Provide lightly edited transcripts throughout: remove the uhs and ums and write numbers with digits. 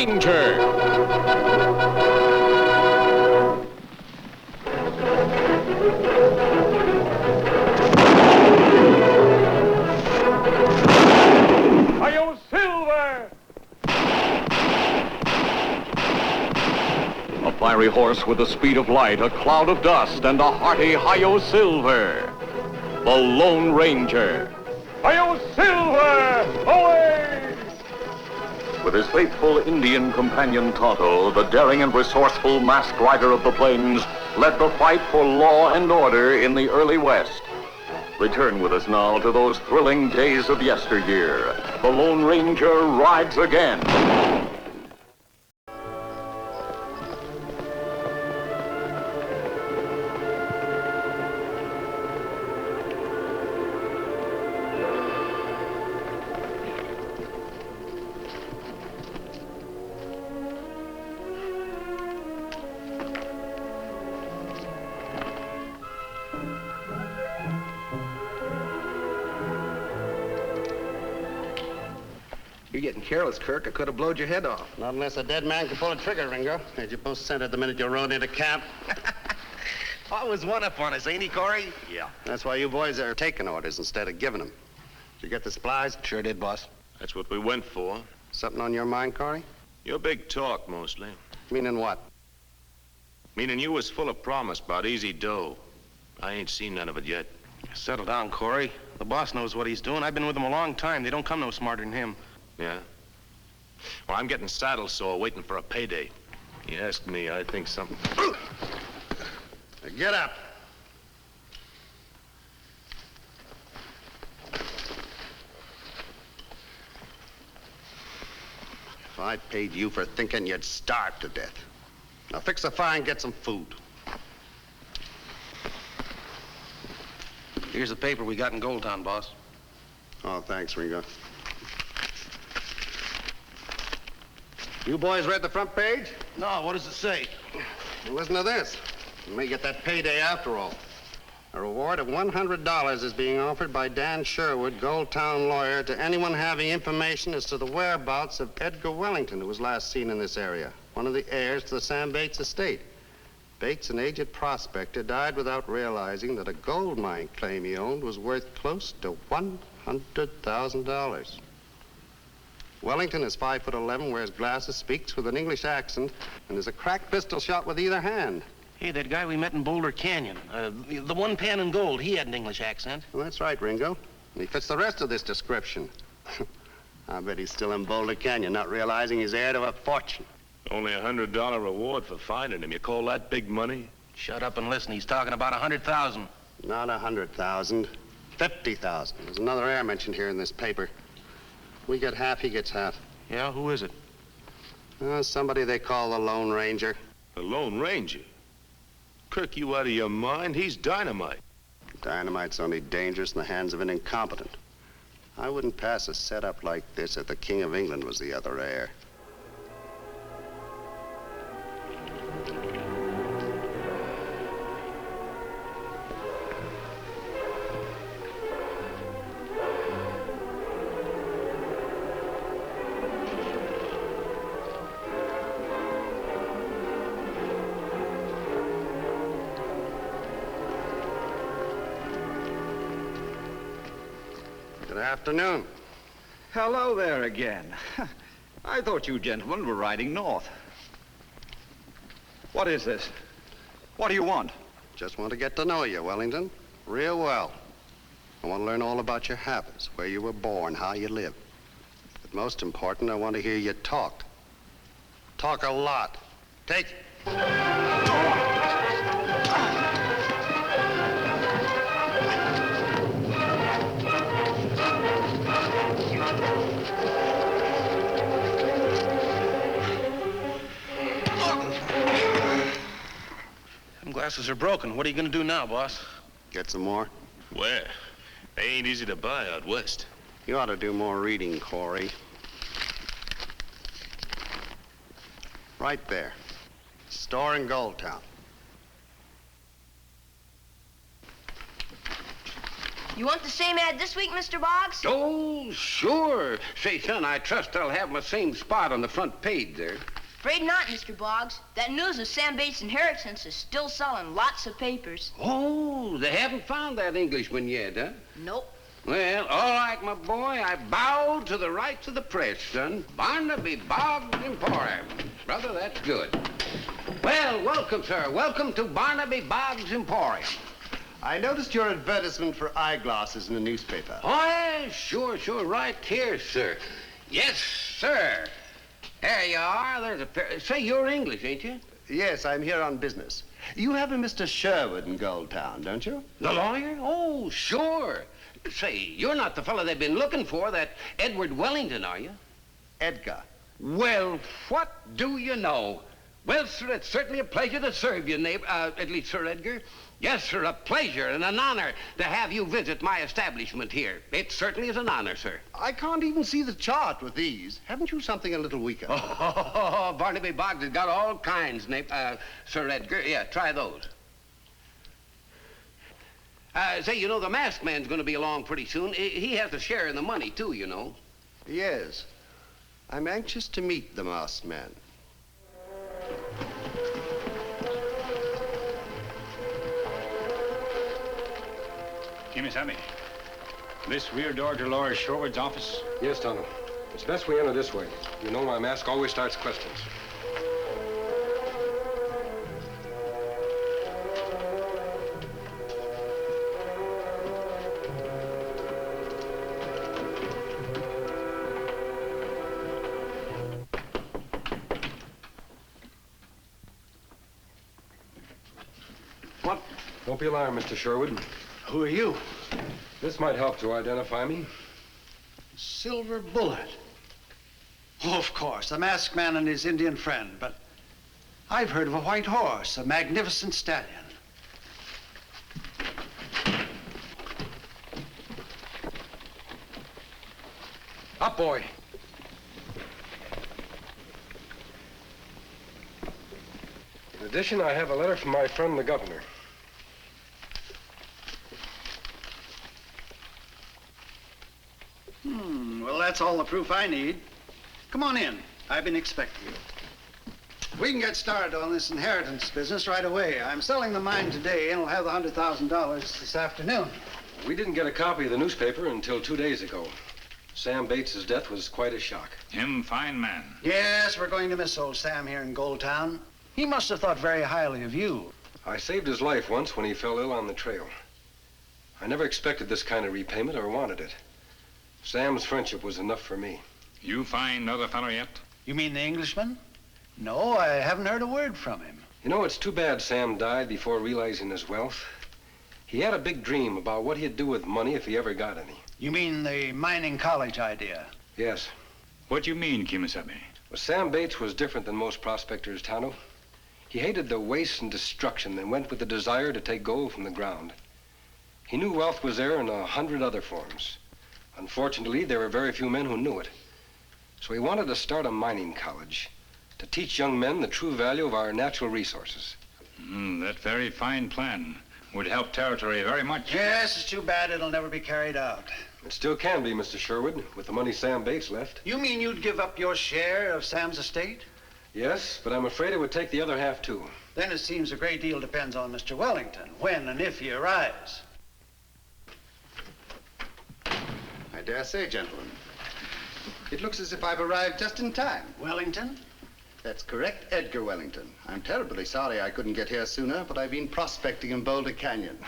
Ranger. Hi-yo, Silver! A fiery horse with the speed of light, a cloud of dust, and a hearty hi-yo Silver. The Lone Ranger. Hi-yo, Silver! Away! With his faithful Indian companion Tonto, the daring and resourceful masked rider of the plains led the fight for law and order in the early West. Return with us now to those thrilling days of yesteryear. The Lone Ranger rides again. You're getting careless, Kirk. I could have blowed your head off. Not unless a dead man can pull a trigger, Ringo. Had you both centered the minute you rode into camp. Always one up on us, ain't he, Corey? Yeah. That's why you boys are taking orders instead of giving them. Did you get the supplies? Sure did, boss. That's what we went for. Something on your mind, Corey? Your big talk, mostly. Meaning what? Meaning you was full of promise about easy dough. I ain't seen none of it yet. Settle down, Corey. The boss knows what he's doing. I've been with him a long time. They don't come no smarter than him. Yeah? Well, I'm getting saddle sore waiting for a payday. You ask me, I think something... Now get up. If I paid you for thinking you'd starve to death. Now fix the fire and get some food. Here's the paper we got in Goldtown, boss. Oh, thanks, Ringo. You boys read the front page? No, what does it say? Well, listen to this. You may get that payday after all. A reward of $100 is being offered by Dan Sherwood, Goldtown lawyer, to anyone having information as to the whereabouts of Edgar Wellington, who was last seen in this area, one of the heirs to the Sam Bates estate. Bates, an aged prospector, died without realizing that a gold mine claim he owned was worth close to $100,000. Wellington is 5'11", wears glasses, speaks with an English accent, and is a cracked pistol shot with either hand. Hey, that guy we met in Boulder Canyon, the one pan in gold, he had an English accent. Well, that's right, Ringo. And he fits the rest of this description. I bet he's still in Boulder Canyon, not realizing he's heir to a fortune. Only $100 reward for finding him. You call that big money? Shut up and listen. He's talking about 100,000. Not 100,000. 50,000. There's another heir mentioned here in this paper. We get half, he gets half. Yeah, who is it? Somebody they call the Lone Ranger. The Lone Ranger? Kirk, you out of your mind? He's dynamite. Dynamite's only dangerous in the hands of an incompetent. I wouldn't pass a setup like this if the King of England was the other heir. Good afternoon. Hello there again. I thought you gentlemen were riding north. What is this? What do you want? Just want to get to know you, Wellington, real well. I want to learn all about your habits, where you were born, how you live. But most important, I want to hear you talk. Talk a lot. Take it. Them glasses are broken. What are you going to do now, boss? Get some more? Where? They ain't easy to buy out west. You ought to do more reading, Corey. Right there. Store in Goldtown. You want the same ad this week, Mr. Boggs? Oh, sure. Say, son, I trust I'll have my same spot on the front page there. Afraid not, Mr. Boggs. That news of Sam Bates' inheritance is still selling lots of papers. Oh, they haven't found that Englishman yet, huh? Nope. Well, all right, my boy. I bow to the rights of the press, son. Barnaby Boggs Emporium. Brother, that's good. Well, welcome, sir. Welcome to Barnaby Boggs Emporium. I noticed your advertisement for eyeglasses in the newspaper. Oh, yeah, sure. Right here, sir. Yes, sir. There you are. There's a pair. Say, you're English, ain't you? Yes, I'm here on business. You have a Mr. Sherwood in Goldtown, don't you? The lawyer? Oh, sure. Say, you're not the fellow they've been looking for, that Edward Wellington, are you? Edgar. Well, what do you know? Well, sir, it's certainly a pleasure to serve you, neighbor, at least, Sir Edgar. Yes, sir, a pleasure and an honor to have you visit my establishment here. It certainly is an honor, sir. I can't even see the chart with these. Haven't you something a little weaker? Oh, Barnaby Boggs has got all kinds, Sir Edgar. Yeah, try those. Say, you know, the masked man's going to be along pretty soon. He has a share in the money, too, you know. Yes. I'm anxious to meet the masked man. Kemo Sabe, this rear door to Laura Sherwood's office? Yes, Tonto. It's best we enter this way. You know my mask always starts questions. What? Don't be alarmed, Mr. Sherwood. Who are you? This might help to identify me. Silver Bullet. Oh, of course, a masked man and his Indian friend, but I've heard of a white horse, a magnificent stallion. Up, boy. In addition, I have a letter from my friend, the governor. Well, that's all the proof I need. Come on in. I've been expecting you. We can get started on this inheritance business right away. I'm selling the mine today, and we'll have the $100,000 this afternoon. We didn't get a copy of the newspaper until 2 days ago. Sam Bates' death was quite a shock. Him fine man. Yes, we're going to miss old Sam here in Goldtown. He must have thought very highly of you. I saved his life once when he fell ill on the trail. I never expected this kind of repayment or wanted it. Sam's friendship was enough for me. You find other fellow yet? You mean the Englishman? No, I haven't heard a word from him. You know, it's too bad Sam died before realizing his wealth. He had a big dream about what he'd do with money if he ever got any. You mean the mining college idea? Yes. What do you mean, Kemo Sabe? Well, Sam Bates was different than most prospectors, Tonto. He hated the waste and destruction and went with the desire to take gold from the ground. He knew wealth was there in 100 other forms. Unfortunately, there were very few men who knew it. So he wanted to start a mining college to teach young men the true value of our natural resources. That very fine plan would help territory very much. Yes, it's too bad it'll never be carried out. It still can be, Mr. Sherwood, with the money Sam Bates left. You mean you'd give up your share of Sam's estate? Yes, but I'm afraid it would take the other half, too. Then it seems a great deal depends on Mr. Wellington, when and if he arrives. I dare say, gentlemen. It looks as if I've arrived just in time. Wellington? That's correct, Edgar Wellington. I'm terribly sorry I couldn't get here sooner, but I've been prospecting in Boulder Canyon.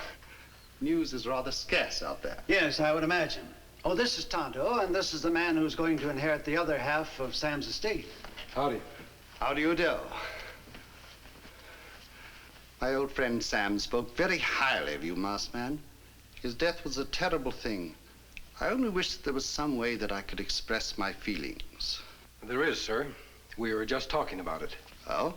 News is rather scarce out there. Yes, I would imagine. Oh, this is Tonto, and this is the man who's going to inherit the other half of Sam's estate. Howdy. How do you do? My old friend Sam spoke very highly of you, masked man. His death was a terrible thing. I only wish there was some way that I could express my feelings. There is, sir. We were just talking about it. Oh?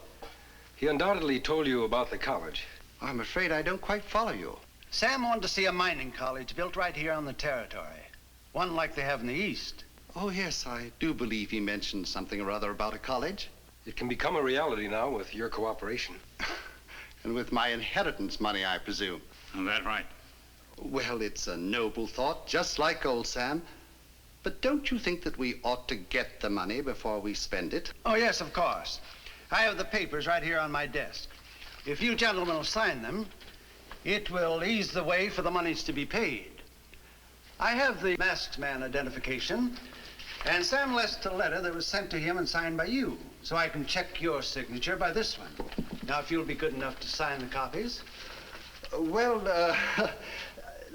He undoubtedly told you about the college. I'm afraid I don't quite follow you. Sam wanted to see a mining college built right here on the territory. One like they have in the East. Oh, yes, I do believe he mentioned something or other about a college. It can become a reality now with your cooperation. And with my inheritance money, I presume. That's right. Well, it's a noble thought, just like old Sam. But don't you think that we ought to get the money before we spend it? Oh, yes, of course. I have the papers right here on my desk. If you gentlemen will sign them, it will ease the way for the monies to be paid. I have the masked man identification, and Sam left a letter that was sent to him and signed by you, so I can check your signature by this one. Now, if you'll be good enough to sign the copies.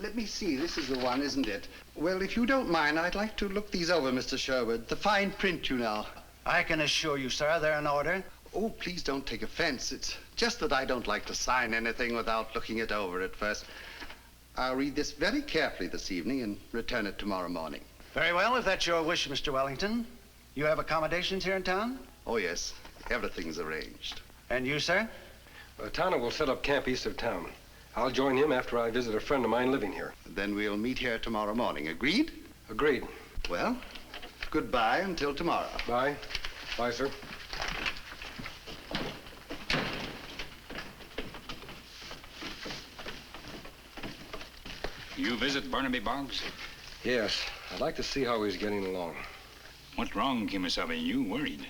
Let me see. This is the one, isn't it? Well, if you don't mind, I'd like to look these over, Mr. Sherwood. The fine print, you know. I can assure you, sir, they're in order. Oh, please don't take offense. It's just that I don't like to sign anything without looking it over at first. I'll read this very carefully this evening and return it tomorrow morning. Very well, if that's your wish, Mr. Wellington. You have accommodations here in town? Oh, yes. Everything's arranged. And you, sir? Tonto will set up camp east of town. I'll join him after I visit a friend of mine living here. Then we'll meet here tomorrow morning. Agreed? Agreed. Well, goodbye until tomorrow. Bye. Bye, sir. You visit Barnaby Boggs? Yes. I'd like to see how he's getting along. What's wrong, Kemo Sabe? You worried?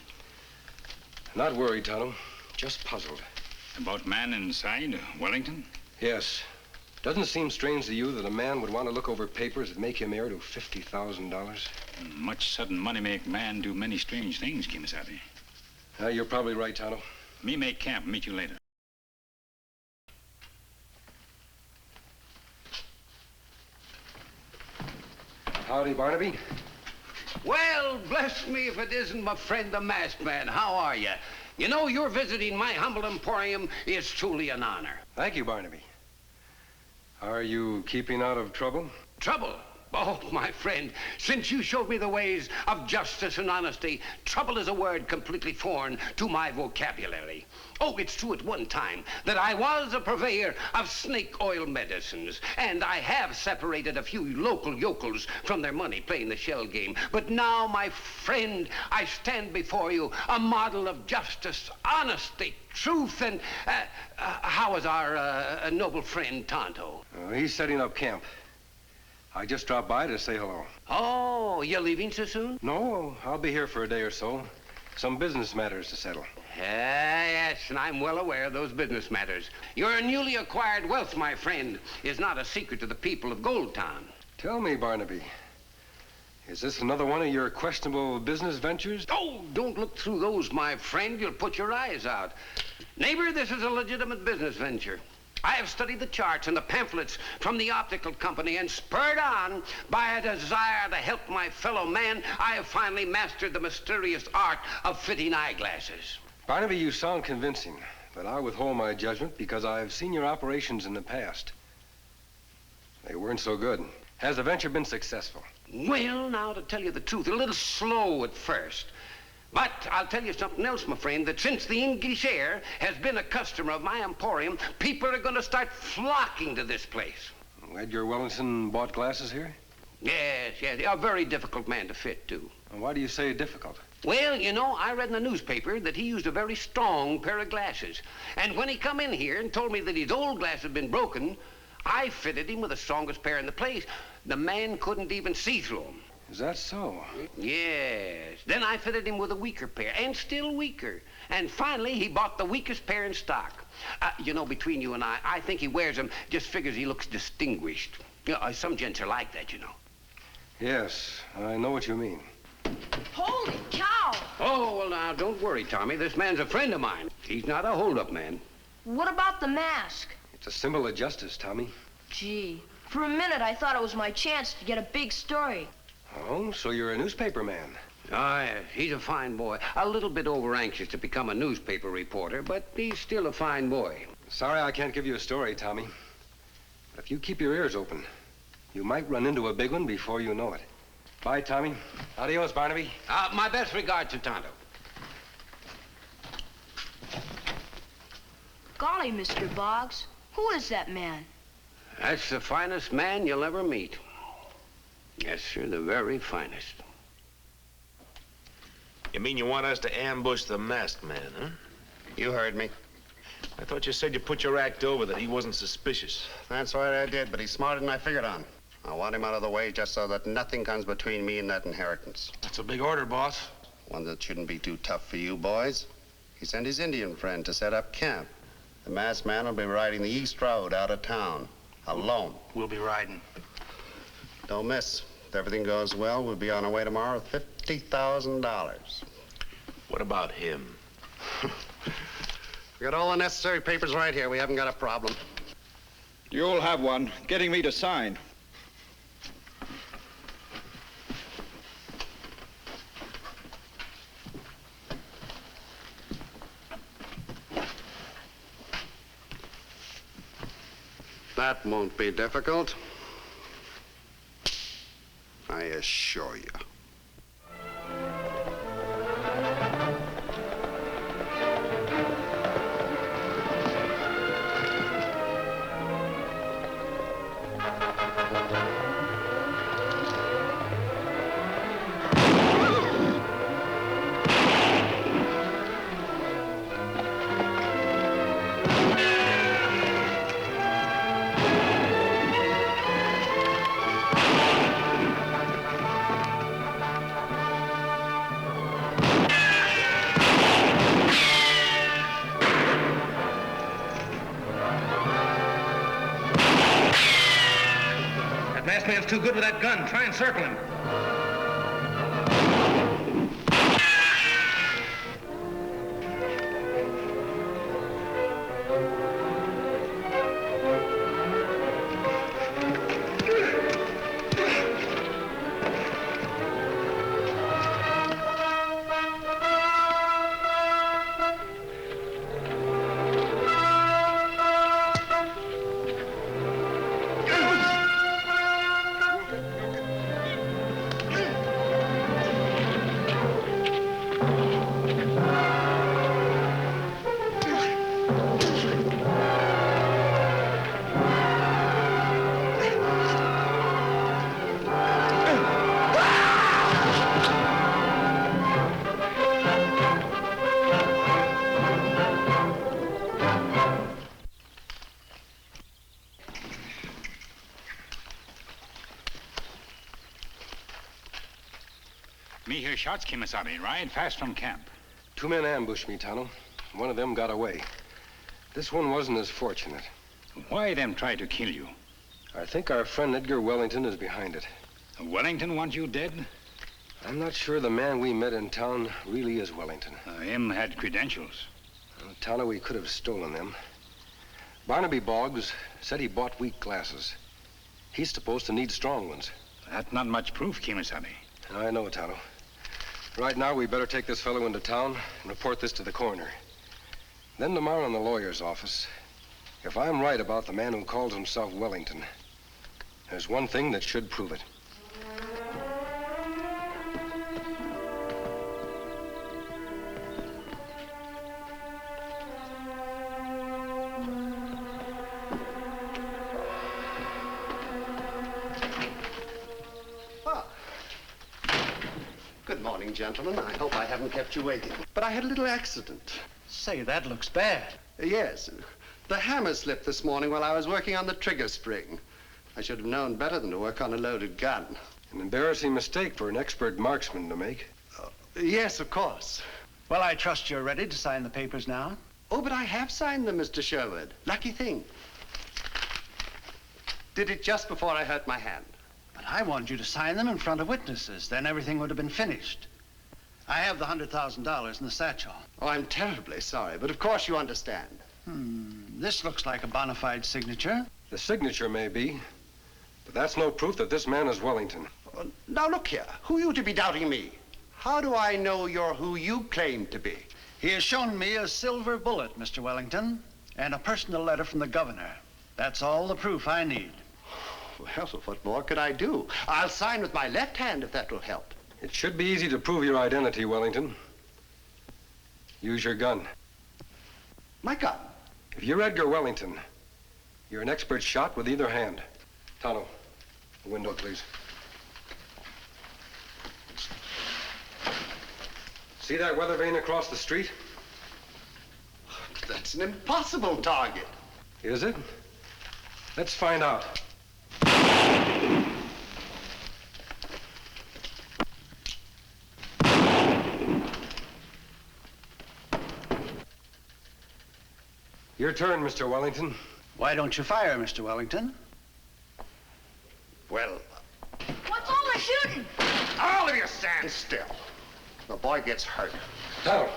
Not worried, Tonto. Just puzzled. About man inside, Wellington? Yes. Doesn't it seem strange to you that a man would want to look over papers that make him heir to $50,000? Much sudden money make man do many strange things, Kemo Sabe. You're probably right, Tonto. Me make camp. Meet you later. Howdy, Barnaby. Well, bless me if it isn't my friend the masked man. How are you? You know, your visiting my humble emporium is truly an honor. Thank you, Barnaby. Are you keeping out of trouble? Trouble? Oh, my friend, since you showed me the ways of justice and honesty, trouble is a word completely foreign to my vocabulary. Oh, it's true at one time that I was a purveyor of snake oil medicines, and I have separated a few local yokels from their money playing the shell game. But now, my friend, I stand before you a model of justice, honesty, truth, and how is our noble friend Tonto? He's setting up camp. I just dropped by to say hello. Oh, you're leaving so soon? No, I'll be here for a day or so. Some business matters to settle. Yes, and I'm well aware of those business matters. Your newly acquired wealth, my friend, is not a secret to the people of Gold Town. Tell me, Barnaby, is this another one of your questionable business ventures? Oh, don't look through those, my friend. You'll put your eyes out. Neighbor, this is a legitimate business venture. I have studied the charts and the pamphlets from the optical company, and spurred on by a desire to help my fellow man, I have finally mastered the mysterious art of fitting eyeglasses. Barnaby, you sound convincing, but I withhold my judgment because I've seen your operations in the past. They weren't so good. Has the venture been successful? Well, now, to tell you the truth, a little slow at first. But I'll tell you something else, my friend, that since the English air has been a customer of my emporium, people are going to start flocking to this place. Edgar Wellington bought glasses here? Yes, a very difficult man to fit, too. Why do you say difficult? Well, you know, I read in the newspaper that he used a very strong pair of glasses. And when he come in here and told me that his old glass had been broken, I fitted him with the strongest pair in the place. The man couldn't even see through them. Is that so? Yes. Then I fitted him with a weaker pair, and still weaker. And finally, he bought the weakest pair in stock. You know, between you and I think he wears them, just figures he looks distinguished. You know, some gents are like that, you know. Yes, I know what you mean. Holy cow! Oh, well, now, don't worry, Tommy. This man's a friend of mine. He's not a hold-up man. What about the mask? It's a symbol of justice, Tommy. Gee, for a minute I thought it was my chance to get a big story. Oh, so you're a newspaper man. Oh, yes, he's a fine boy. A little bit over-anxious to become a newspaper reporter, but he's still a fine boy. Sorry I can't give you a story, Tommy. But if you keep your ears open, you might run into a big one before you know it. Bye, Tommy. Adios, Barnaby. My best regards to Tonto. Golly, Mr. Boggs, who is that man? That's the finest man you'll ever meet. Yes, sir, the very finest. You mean you want us to ambush the masked man, huh? You heard me. I thought you said you put your act over, that he wasn't suspicious. That's right, I did, but he's smarter than I figured on. I want him out of the way just so that nothing comes between me and that inheritance. That's a big order, boss. One that shouldn't be too tough for you boys. He sent his Indian friend to set up camp. The masked man will be riding the East Road out of town, alone. We'll be riding. Don't miss. If everything goes well, we'll be on our way tomorrow with $50,000. What about him? We got all the necessary papers right here. We haven't got a problem. You'll have one. Getting me to sign. That won't be difficult. I assure you. That man's too good with that gun. Try and circle him. Me hear shots, Kemo Sabe. Ride fast from camp. 2 men ambushed me, Tonto. One of them got away. This one wasn't as fortunate. Why them try to kill you? I think our friend Edgar Wellington is behind it. Wellington want you dead? I'm not sure the man we met in town really is Wellington. Him had credentials. Well, Tonto, we could have stolen them. Barnaby Boggs said he bought weak glasses. He's supposed to need strong ones. That's not much proof, Kemo Sabe. I know, Tonto. Right now, we better take this fellow into town and report this to the coroner. Then tomorrow in the lawyer's office, if I'm right about the man who calls himself Wellington, there's one thing that should prove it. Good morning, gentlemen. I hope I haven't kept you waiting. But I had a little accident. Say, that looks bad. Yes. The hammer slipped this morning while I was working on the trigger spring. I should have known better than to work on a loaded gun. An embarrassing mistake for an expert marksman to make. Yes, of course. Well, I trust you're ready to sign the papers now. Oh, but I have signed them, Mr. Sherwood. Lucky thing. Did it just before I hurt my hand. But I wanted you to sign them in front of witnesses. Then everything would have been finished. I have the $100,000 in the satchel. Oh, I'm terribly sorry, but of course you understand. This looks like a bona fide signature. The signature may be, but that's no proof that this man is Wellington. Now, look here. Who are you to be doubting me? How do I know you're who you claim to be? He has shown me a silver bullet, Mr. Wellington, and a personal letter from the governor. That's all the proof I need. Well, what more could I do? I'll sign with my left hand if that will help. It should be easy to prove your identity, Wellington. Use your gun. My gun? If you're Edgar Wellington, you're an expert shot with either hand. Tonto, the window, please. See that weather vane across the street? That's an impossible target. Is it? Let's find out. Your turn, Mr. Wellington. Why don't you fire, Mr. Wellington? Well, What's all the shooting? all of you stand still. The boy gets hurt. No,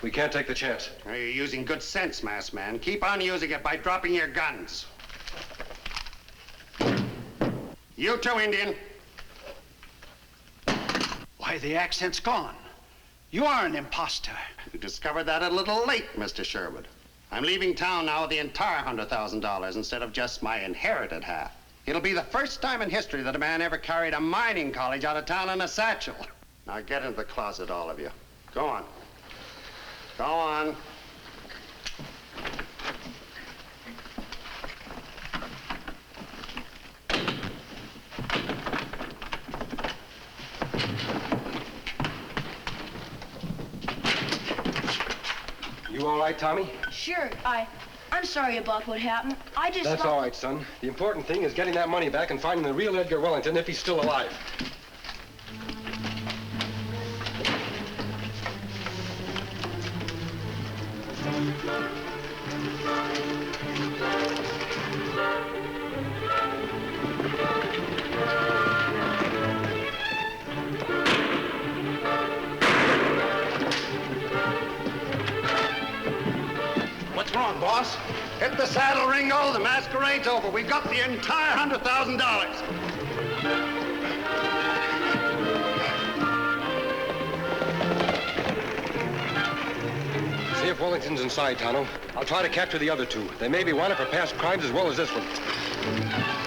we can't take the chance. Now, you're using good sense, masked man. Keep on using it by dropping your guns. You too, Indian. Why, the accent's gone. You are an impostor. You discovered that a little late, Mr. Sherwood. I'm leaving town now with the entire $100,000 instead of just my inherited half. It'll be the first time in history that a man ever carried a mining college out of town in a satchel. Now get into the closet, all of you. Go on. Go on. You all right, Tommy? Sure, I'm sorry about what happened. I just That's thought... all right, son. The important thing is getting that money back and finding the real Edgar Wellington if he's still alive. What's wrong, boss? Hit the saddle, Ringo. The masquerade's over. We got the entire $100,000. See if Wellington's inside, Tonto. I'll try to capture the other two. They may be wanted for past crimes as well as this one.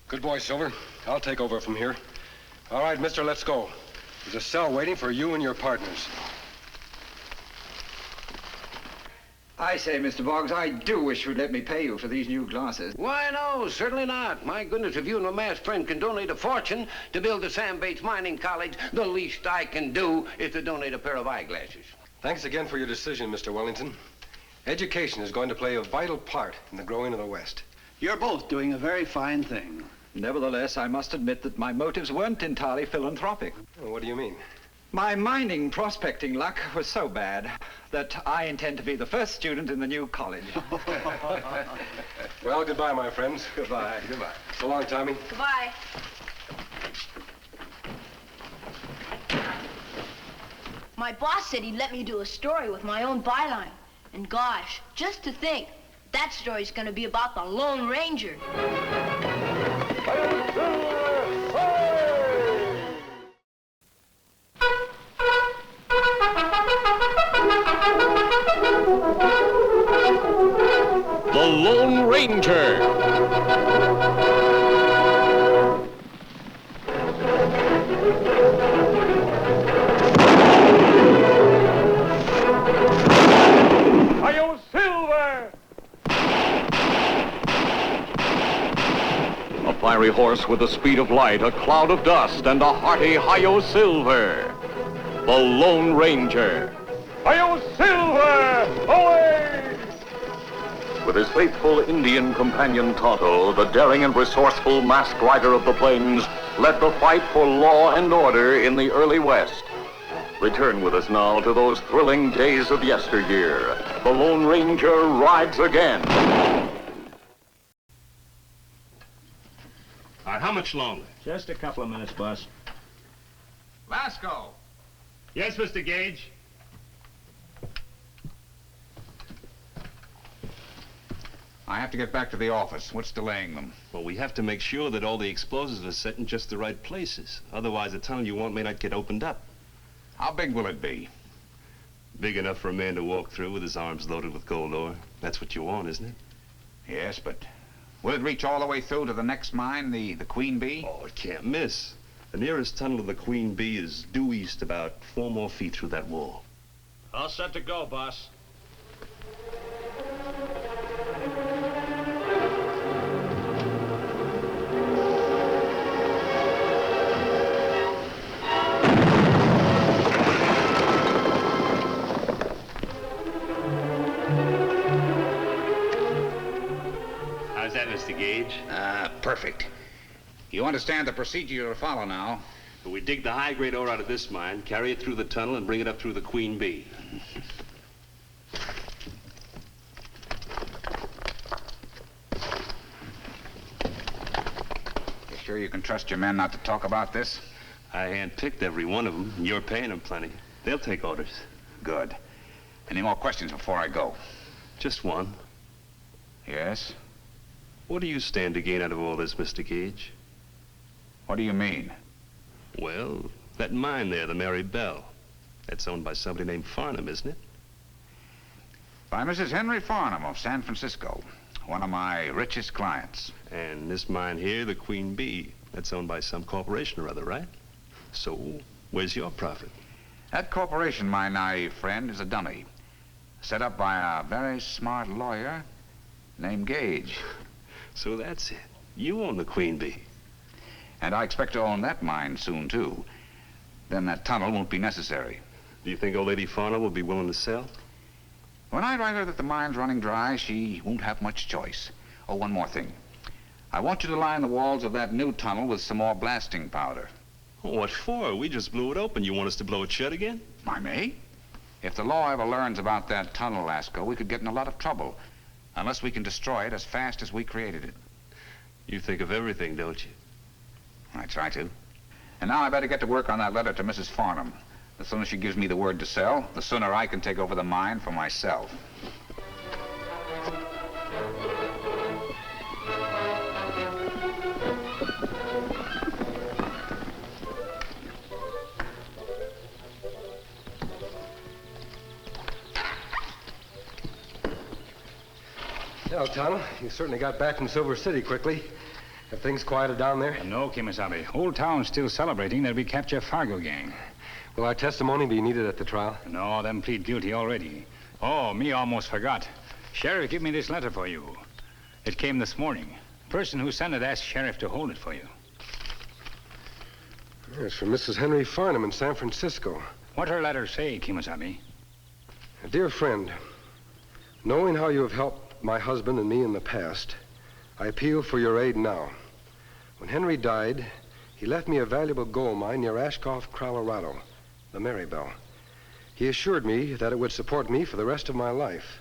Good boy, Silver. I'll take over from here. All right, mister, let's go. There's a cell waiting for you and your partners. I say, Mr. Boggs, I do wish you'd let me pay you for these new glasses. Why, no, certainly not. My goodness, if you and my masked friend can donate a fortune to build the Sam Bates Mining College, the least I can do is to donate a pair of eyeglasses. Thanks again for your decision, Mr. Wellington. Education is going to play a vital part in the growing of the West. You're both doing a very fine thing. Nevertheless, I must admit that my motives weren't entirely philanthropic. Well, what do you mean? My mining prospecting luck was so bad that I intend to be the first student in the new college. Well, goodbye, my friends. Goodbye. Goodbye. So long, Tommy. Goodbye. My boss said he'd let me do a story with my own byline. And gosh, just to think, that story's gonna be about the Lone Ranger. The Lone Ranger. Hi-yo, Silver! A fiery horse with the speed of light, a cloud of dust, and a hearty hi-yo Silver. The Lone Ranger. Hi-yo, Silver! Away! With his faithful Indian companion Tonto, the daring and resourceful masked rider of the plains led the fight for law and order in the early West. Return with us now to those thrilling days of yesteryear. The Lone Ranger rides again. All right, how much longer? Just a couple of minutes, boss. Lasco! Yes, Mr. Gage? I have to get back to the office. What's delaying them? Well, we have to make sure that all the explosives are set in just the right places. Otherwise, the tunnel you want may not get opened up. How big will it be? Big enough for a man to walk through with his arms loaded with gold ore. That's what you want, isn't it? Yes, but will it reach all the way through to the next mine, the Queen Bee? Oh, it can't miss. The nearest tunnel to the Queen Bee is due east about 4 more feet through that wall. All set to go, boss. How's that, Mr. Gage? Perfect. You understand the procedure to follow now. We dig the high-grade ore out of this mine, carry it through the tunnel, and bring it up through the Queen Bee. You sure you can trust your men not to talk about this? I handpicked every one of them, and you're paying them plenty. They'll take orders. Good. Any more questions before I go? Just one. Yes? What do you stand to gain out of all this, Mr. Gage? What do you mean? Well, that mine there, the Mary Bell. That's owned by somebody named Farnham, isn't it? By Mrs. Henry Farnham of San Francisco, one of my richest clients. And this mine here, the Queen Bee, that's owned by some corporation or other, right? So, where's your profit? That corporation, my naive friend, is a dummy. Set up by a very smart lawyer named Gage. So that's it. You own the Queen Bee. And I expect to own that mine soon, too. Then that tunnel won't be necessary. Do you think old Lady Farnham will be willing to sell? When I write her that the mine's running dry, she won't have much choice. Oh, one more thing. I want you to line the walls of that new tunnel with some more blasting powder. Oh, what for? We just blew it open. You want us to blow it shut again? I may. If the law ever learns about that tunnel, Lasco, we could get in a lot of trouble. Unless we can destroy it as fast as we created it. You think of everything, don't you? I try to. And now I better get to work on that letter to Mrs. Farnham. The sooner she gives me the word to sell, the sooner I can take over the mine for myself. Well, Tonto, you certainly got back from Silver City quickly. Have things quieted down there? No, Kemo Sabe. Old town's still celebrating that we capture a Fargo gang. Will our testimony be needed at the trial? No, them plead guilty already. Oh, me almost forgot. Sheriff, give me this letter for you. It came this morning. Person who sent it asked Sheriff to hold it for you. It's from Mrs. Henry Farnham in San Francisco. What her letter say, Kemo Sabe? Dear friend, knowing how you have helped my husband and me in the past, I appeal for your aid now. When Henry died, he left me a valuable gold mine near Ashcroft, Colorado, the Marybelle. He assured me that it would support me for the rest of my life.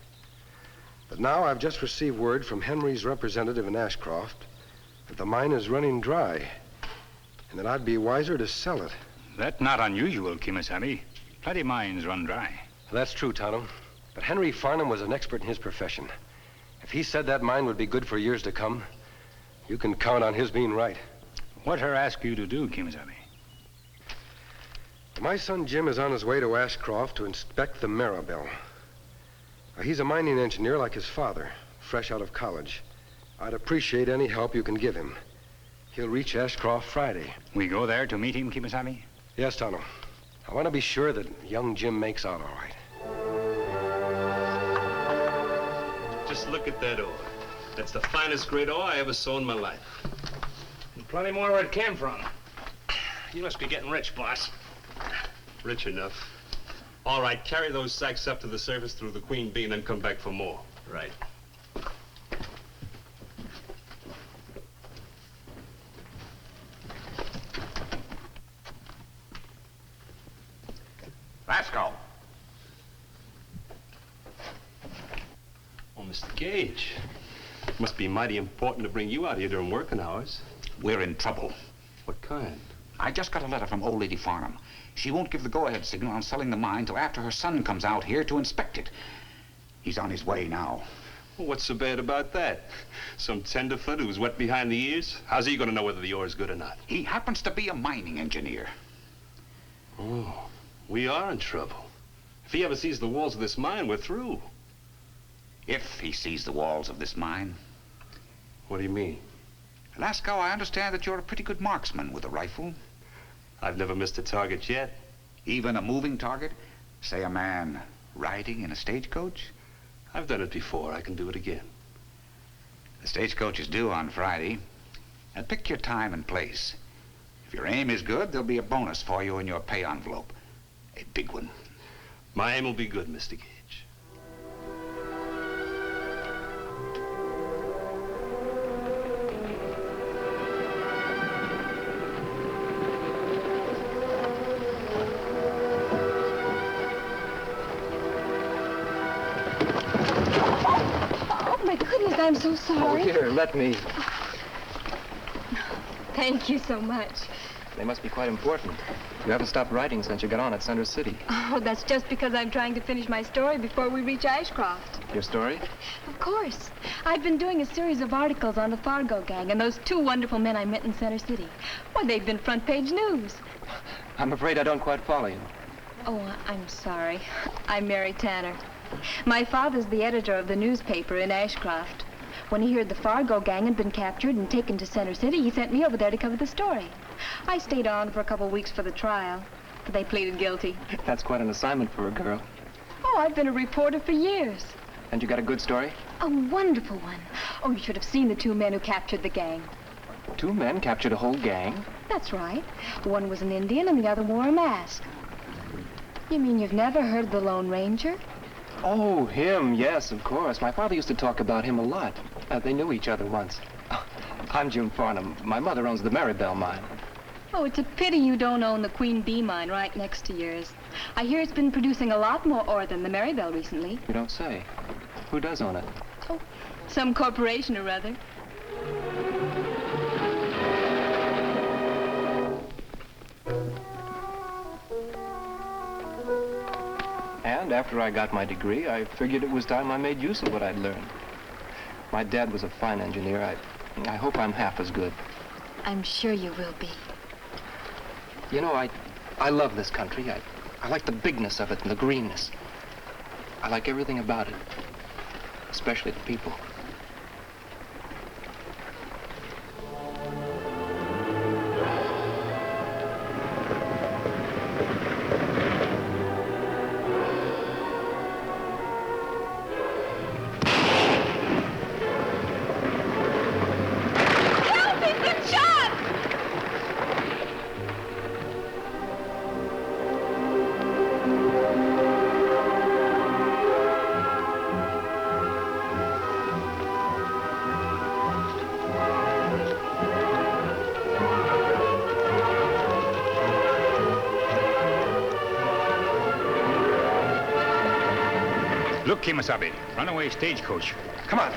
But now I've just received word from Henry's representative in Ashcroft that the mine is running dry and that I'd be wiser to sell it. That's not unusual, Kemo Sabe. Plenty mines run dry. That's true, Tonto. But Henry Farnham was an expert in his profession. If he said that mine would be good for years to come, you can count on his being right. What her ask you to do, Kemo Sabe? My son Jim is on his way to Ashcroft to inspect the Marybelle. He's a mining engineer like his father, fresh out of college. I'd appreciate any help you can give him. He'll reach Ashcroft Friday. We go there to meet him, Kemo Sabe? Yes, Tonto. I want to be sure that young Jim makes out all right. Just look at that ore. That's the finest grade ore I ever saw in my life. And plenty more where it came from. You must be getting rich, boss. Rich enough. All right, carry those sacks up to the surface through the Queen Bee and then come back for more. Right. Lasco. Oh, Mr. Gage. Must be mighty important to bring you out here during working hours. We're in trouble. What kind? I just got a letter from old Lady Farnham. She won't give the go-ahead signal on selling the mine till after her son comes out here to inspect it. He's on his way now. Well, what's so bad about that? Some tenderfoot who's wet behind the ears? How's he going to know whether the ore is good or not? He happens to be a mining engineer. Oh, we are in trouble. If he ever sees the walls of this mine, we're through. If he sees the walls of this mine. What do you mean? Lasco, I understand that you're a pretty good marksman with a rifle. I've never missed a target yet. Even a moving target? Say a man riding in a stagecoach? I've done it before. I can do it again. The stagecoach is due on Friday. And pick your time and place. If your aim is good, there'll be a bonus for you in your pay envelope. A big one. My aim will be good, Mr. Gage. Oh, my goodness, I'm so sorry. Oh, here, let me. Thank you so much. They must be quite important. You haven't stopped writing since you got on at Center City. Oh, that's just because I'm trying to finish my story before we reach Ashcroft. Your story? Of course. I've been doing a series of articles on the Fargo gang and those two wonderful men I met in Center City. Why, they've been front page news. I'm afraid I don't quite follow you. Oh, I'm sorry. I'm Mary Tanner. My father's the editor of the newspaper in Ashcroft. When he heard the Fargo gang had been captured and taken to Center City, he sent me over there to cover the story. I stayed on for a couple of weeks for the trial, but they pleaded guilty. That's quite an assignment for a girl. Oh, I've been a reporter for years. And you got a good story? A wonderful one. Oh, you should have seen the two men who captured the gang. Two men captured a whole gang? That's right. One was an Indian and the other wore a mask. You mean you've never heard of the Lone Ranger? Oh, him, yes, of course. My father used to talk about him a lot. They knew each other once. I'm Jim Farnham. My mother owns the Maribel mine. Oh, it's a pity you don't own the Queen Bee mine right next to yours. I hear it's been producing a lot more ore than the Maribel recently. You don't say. Who does own it? Oh, some corporation or other. And after I got my degree, I figured it was time I made use of what I'd learned. My dad was a fine engineer. I hope I'm half as good. I'm sure you will be. You know, I love this country. I like the bigness of it and the greenness. I like everything about it, especially the people. Look, Kemo Sabe, runaway stagecoach. Come on.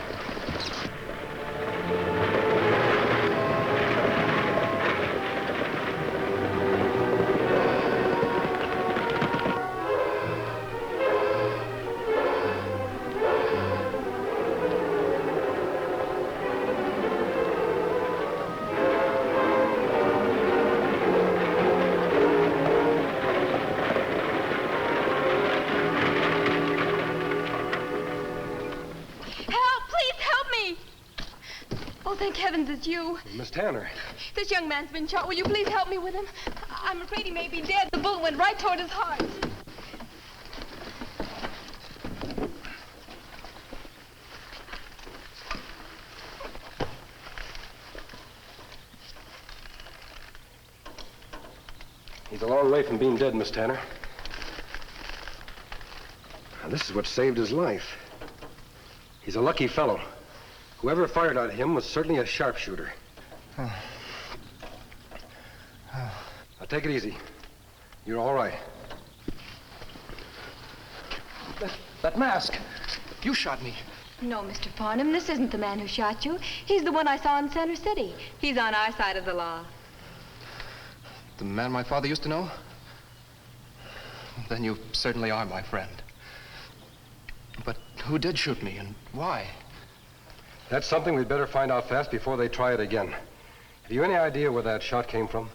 Thank heavens it's you. Miss Tanner. This young man's been shot. Will you please help me with him? I'm afraid he may be dead. The bullet went right toward his heart. He's a long way from being dead, Miss Tanner. Now, this is what saved his life. He's a lucky fellow. Whoever fired at him was certainly a sharpshooter. Now, take it easy. You're all right. That mask. You shot me. No, Mr. Farnham, this isn't the man who shot you. He's the one I saw in Center City. He's on our side of the law. The man my father used to know? Then you certainly are my friend. But who did shoot me and why? That's something we'd better find out fast before they try it again. Have you any idea where that shot came from?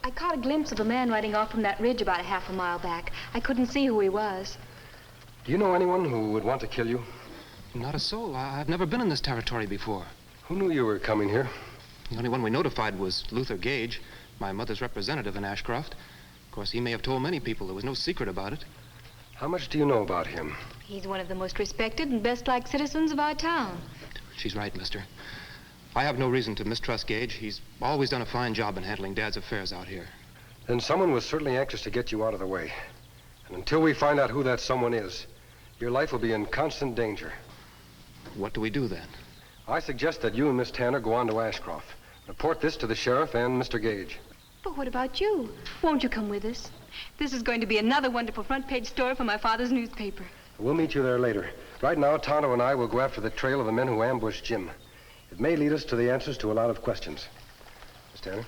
I caught a glimpse of a man riding off from that ridge about a half a mile back. I couldn't see who he was. Do you know anyone who would want to kill you? Not a soul. I've never been in this territory before. Who knew you were coming here? The only one we notified was Luther Gage, my mother's representative in Ashcroft. Of course, he may have told many people. There was no secret about it. How much do you know about him? He's one of the most respected and best-liked citizens of our town. She's right, mister. I have no reason to mistrust Gage. He's always done a fine job in handling Dad's affairs out here. Then someone was certainly anxious to get you out of the way. And until we find out who that someone is, your life will be in constant danger. What do we do then? I suggest that you and Miss Tanner go on to Ashcroft. Report this to the sheriff and Mr. Gage. But what about you? Won't you come with us? This is going to be another wonderful front-page story for my father's newspaper. We'll meet you there later. Right now, Tonto and I will go after the trail of the men who ambushed Jim. It may lead us to the answers to a lot of questions. Miss Tanner?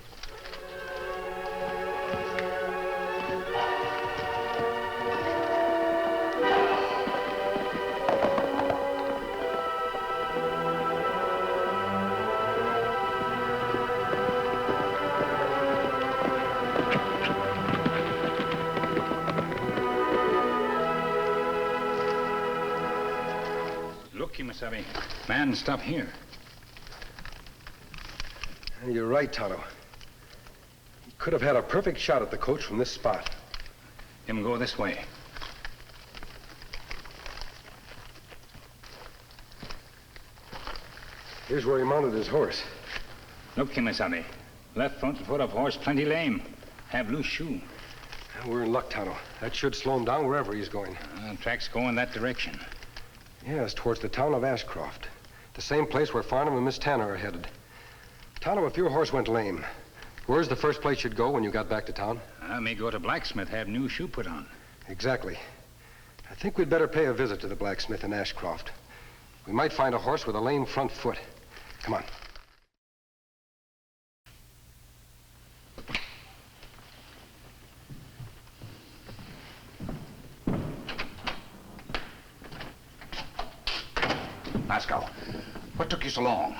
Look, Kemo Sabe. Man, stop here. You're right, Tonto. He could have had a perfect shot at the coach from this spot. Him go this way. Here's where he mounted his horse. Look, Kemo Sabe. Left front foot of horse plenty lame. Have loose shoe. We're in luck, Tonto. That should slow him down wherever he's going. Tracks go in that direction. Yes, towards the town of Ashcroft. The same place where Farnham and Miss Tanner are headed. Tonto, if your horse went lame, where's the first place you'd go when you got back to town? I may go to blacksmith, have new shoe put on. Exactly. I think we'd better pay a visit to the blacksmith in Ashcroft. We might find a horse with a lame front foot. Come on. Pascal, what took you so long?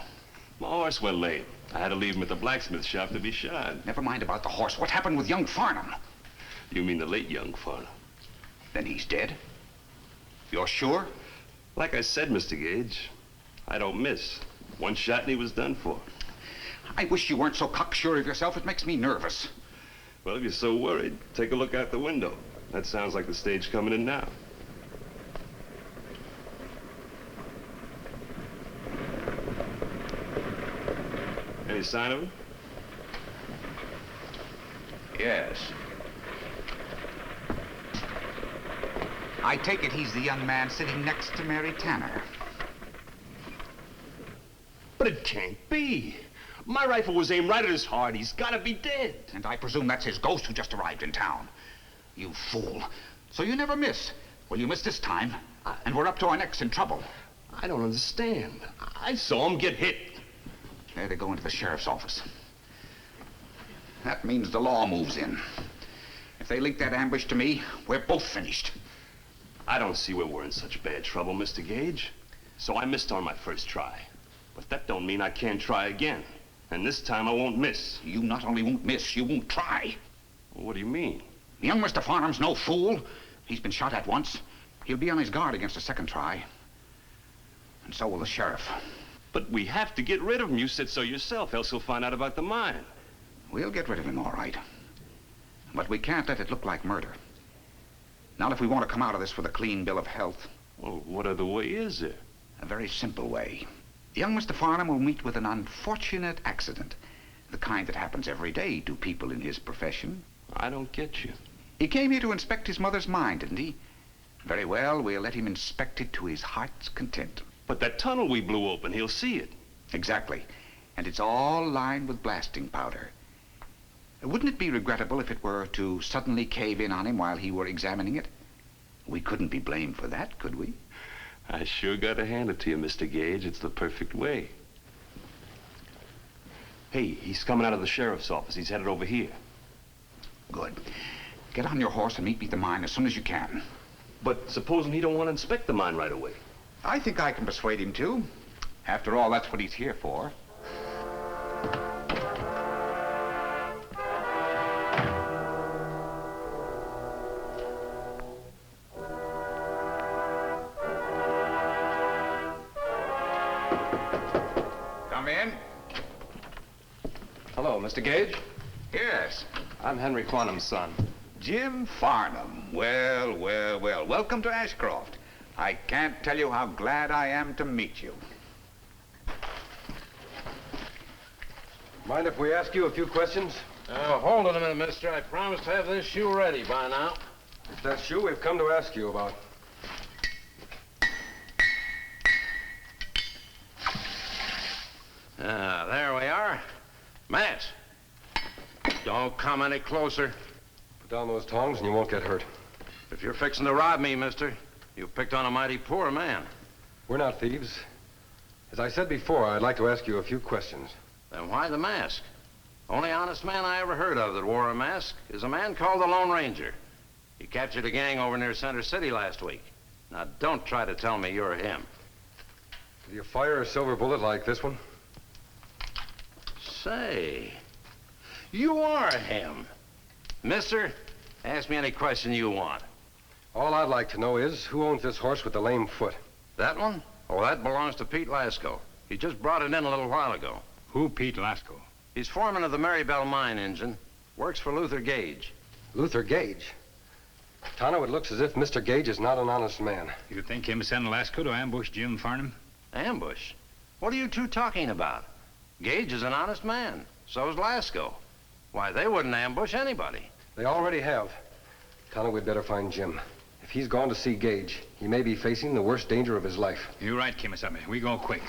My horse went lame. I had to leave him at the blacksmith shop to be shod. Never mind about the horse. What happened with young Farnham? You mean the late young Farnham? Then he's dead? You're sure? Like I said, Mr. Gage, I don't miss. One shot and he was done for. I wish you weren't so cocksure of yourself. It makes me nervous. Well, if you're so worried, take a look out the window. That sounds like the stage coming in now. Any sign of him? Yes. I take it he's the young man sitting next to Mary Tanner. But it can't be. My rifle was aimed right at his heart. He's got to be dead. And I presume that's his ghost who just arrived in town. You fool. So you never miss. Well, you missed this time, and we're up to our necks in trouble. I don't understand. I saw him get hit. There they go into the sheriff's office. That means the law moves in. If they link that ambush to me, we're both finished. I don't see where we're in such bad trouble, Mr. Gage. So I missed on my first try. But that don't mean I can't try again. And this time I won't miss. You not only won't miss, you won't try. Well, what do you mean? Young Mr. Farnham's no fool. He's been shot at once. He'll be on his guard against a second try. And so will the sheriff. But we have to get rid of him. You said so yourself, else he'll find out about the mine. We'll get rid of him, all right. But we can't let it look like murder. Not if we want to come out of this with a clean bill of health. Well, what other way is there? A very simple way. Young Mr. Farnham will meet with an unfortunate accident. The kind that happens every day to people in his profession. I don't get you. He came here to inspect his mother's mine, didn't he? Very well, we'll let him inspect it to his heart's content. But that tunnel we blew open, he'll see it. Exactly. And it's all lined with blasting powder. Wouldn't it be regrettable if it were to suddenly cave in on him while he were examining it? We couldn't be blamed for that, could we? I sure gotta hand it to you, Mr. Gage. It's the perfect way. Hey, he's coming out of the sheriff's office. He's headed over here. Good. Get on your horse and meet me at the mine as soon as you can. But supposing he don't want to inspect the mine right away? I think I can persuade him to. After all, that's what he's here for. Come in. Hello, Mr. Gage. Yes. I'm Henry Farnham's son. Jim Farnham. Well, well, well. Welcome to Ashcroft. I can't tell you how glad I am to meet you. Mind if we ask you a few questions? Hold it a minute, mister. I promised to have this shoe ready by now. It's that shoe we've come to ask you about. There we are. Matt, don't come any closer. Put down those tongs and you won't get hurt. If you're fixing to rob me, mister, you picked on a mighty poor man. We're not thieves. As I said before, I'd like to ask you a few questions. Then why the mask? Only honest man I ever heard of that wore a mask is a man called the Lone Ranger. He captured a gang over near Center City last week. Now, don't try to tell me you're him. Do you fire a silver bullet like this one? Say, you are him. Mister, ask me any question you want. All I'd like to know is, who owns this horse with the lame foot? That one? Oh, that belongs to Pete Lasco. He just brought it in a little while ago. Who Pete Lasco? He's foreman of the Marybelle Mine engine. Works for Luther Gage. Luther Gage? Tonto, it looks as if Mr. Gage is not an honest man. You think him send Lasco to ambush Jim Farnham? Ambush? What are you two talking about? Gage is an honest man. So's Lasco. Why, they wouldn't ambush anybody. They already have. Tonto, we'd better find Jim. If he's gone to see Gage, he may be facing the worst danger of his life. You're right, Kemo Sabe. We go quick.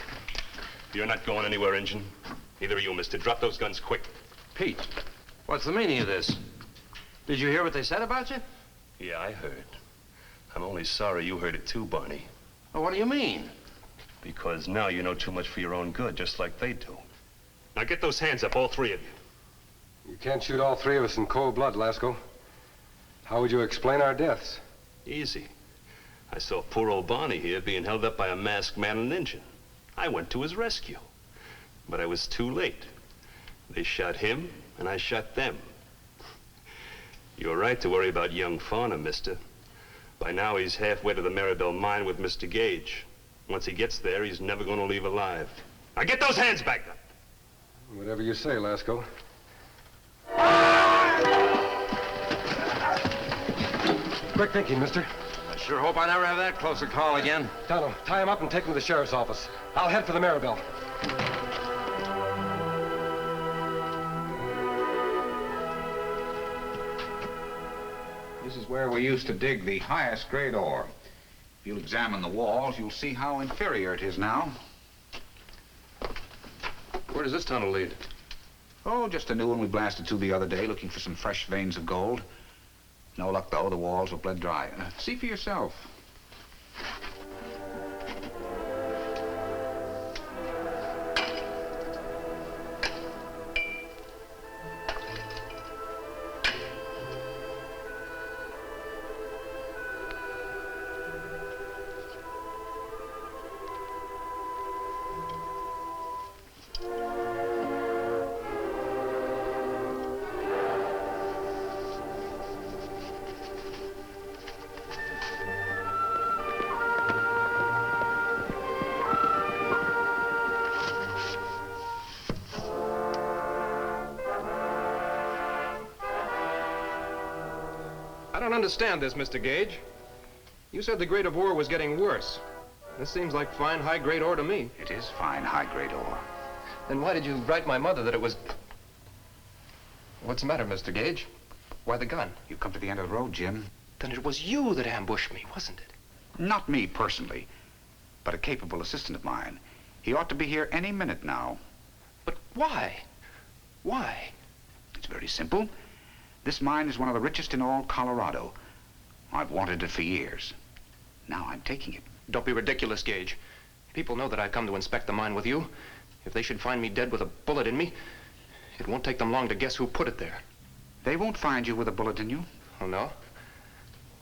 You're not going anywhere, Injun. Neither are you, mister. Drop those guns quick. Pete, what's the meaning of this? Did you hear what they said about you? Yeah, I heard. I'm only sorry you heard it too, Barney. Well, what do you mean? Because now you know too much for your own good, just like they do. Now get those hands up, all three of you. You can't shoot all three of us in cold blood, Lasco. How would you explain our deaths? Easy. I saw poor old Barney here being held up by a masked man and Injun. I went to his rescue. But I was too late. They shot him, and I shot them. You're right to worry about young Farnham, mister. By now, he's halfway to the Marybelle Mine with Mr. Gage. Once he gets there, he's never going to leave alive. Now get those hands back up! Whatever you say, Lasco. Quick thinking, mister. I sure hope I never have that close a call again. Tonto, tie him up and take him to the sheriff's office. I'll head for the Marybelle. This is where we used to dig the highest grade ore. If you'll examine the walls, you'll see how inferior it is now. Where does this tunnel lead? Oh, just a new one we blasted through the other day, looking for some fresh veins of gold. No luck, though. The walls were bled dry. See for yourself. I don't understand this, Mr. Gage. You said the grade of ore was getting worse. This seems like fine, high-grade ore to me. It is fine, high-grade ore. Then why did you write my mother that it was... What's the matter, Mr. Gage? Why the gun? You've come to the end of the road, Jim. Then it was you that ambushed me, wasn't it? Not me, personally, but a capable assistant of mine. He ought to be here any minute now. But why? Why? It's very simple. This mine is one of the richest in all Colorado. I've wanted it for years. Now I'm taking it. Don't be ridiculous, Gage. People know that I've come to inspect the mine with you. If they should find me dead with a bullet in me, it won't take them long to guess who put it there. They won't find you with a bullet in you. Oh, no?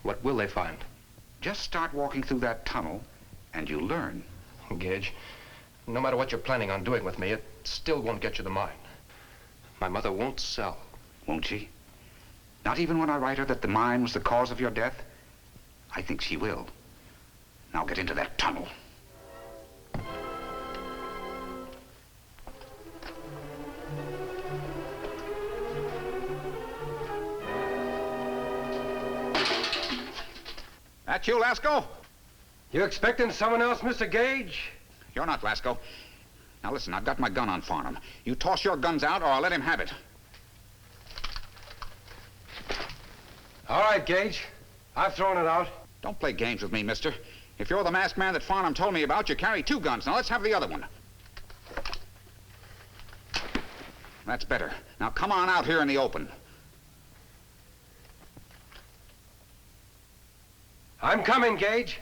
What will they find? Just start walking through that tunnel, and you'll learn. Gage, no matter what you're planning on doing with me, it still won't get you the mine. My mother won't sell. Won't she? Not even when I write her that the mine was the cause of your death? I think she will. Now get into that tunnel. That you, Lasco? You expecting someone else, Mr. Gage? You're not, Lasco. Now listen, I've got my gun on Farnham. You toss your guns out or I'll let him have it. All right, Gage. I've thrown it out. Don't play games with me, mister. If you're the masked man that Farnham told me about, you carry 2 guns. Now let's have the other one. That's better. Now come on out here in the open. I'm coming, Gage.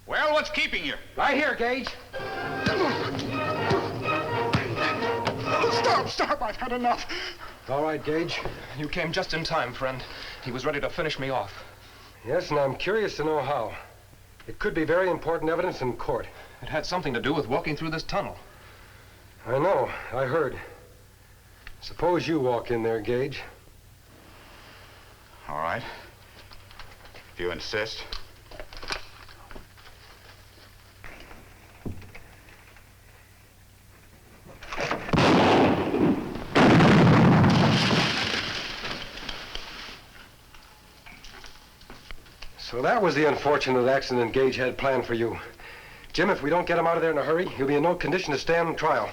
Well, what's keeping you? Right here, Gage. Stop, I've had enough. All right, Gage. You came just in time, friend. He was ready to finish me off. Yes, and I'm curious to know how. It could be very important evidence in court. It had something to do with walking through this tunnel. I know. I heard. Suppose you walk in there, Gage. All right. If you insist. So that was the unfortunate accident Gage had planned for you. Jim, if we don't get him out of there in a hurry, he'll be in no condition to stand trial.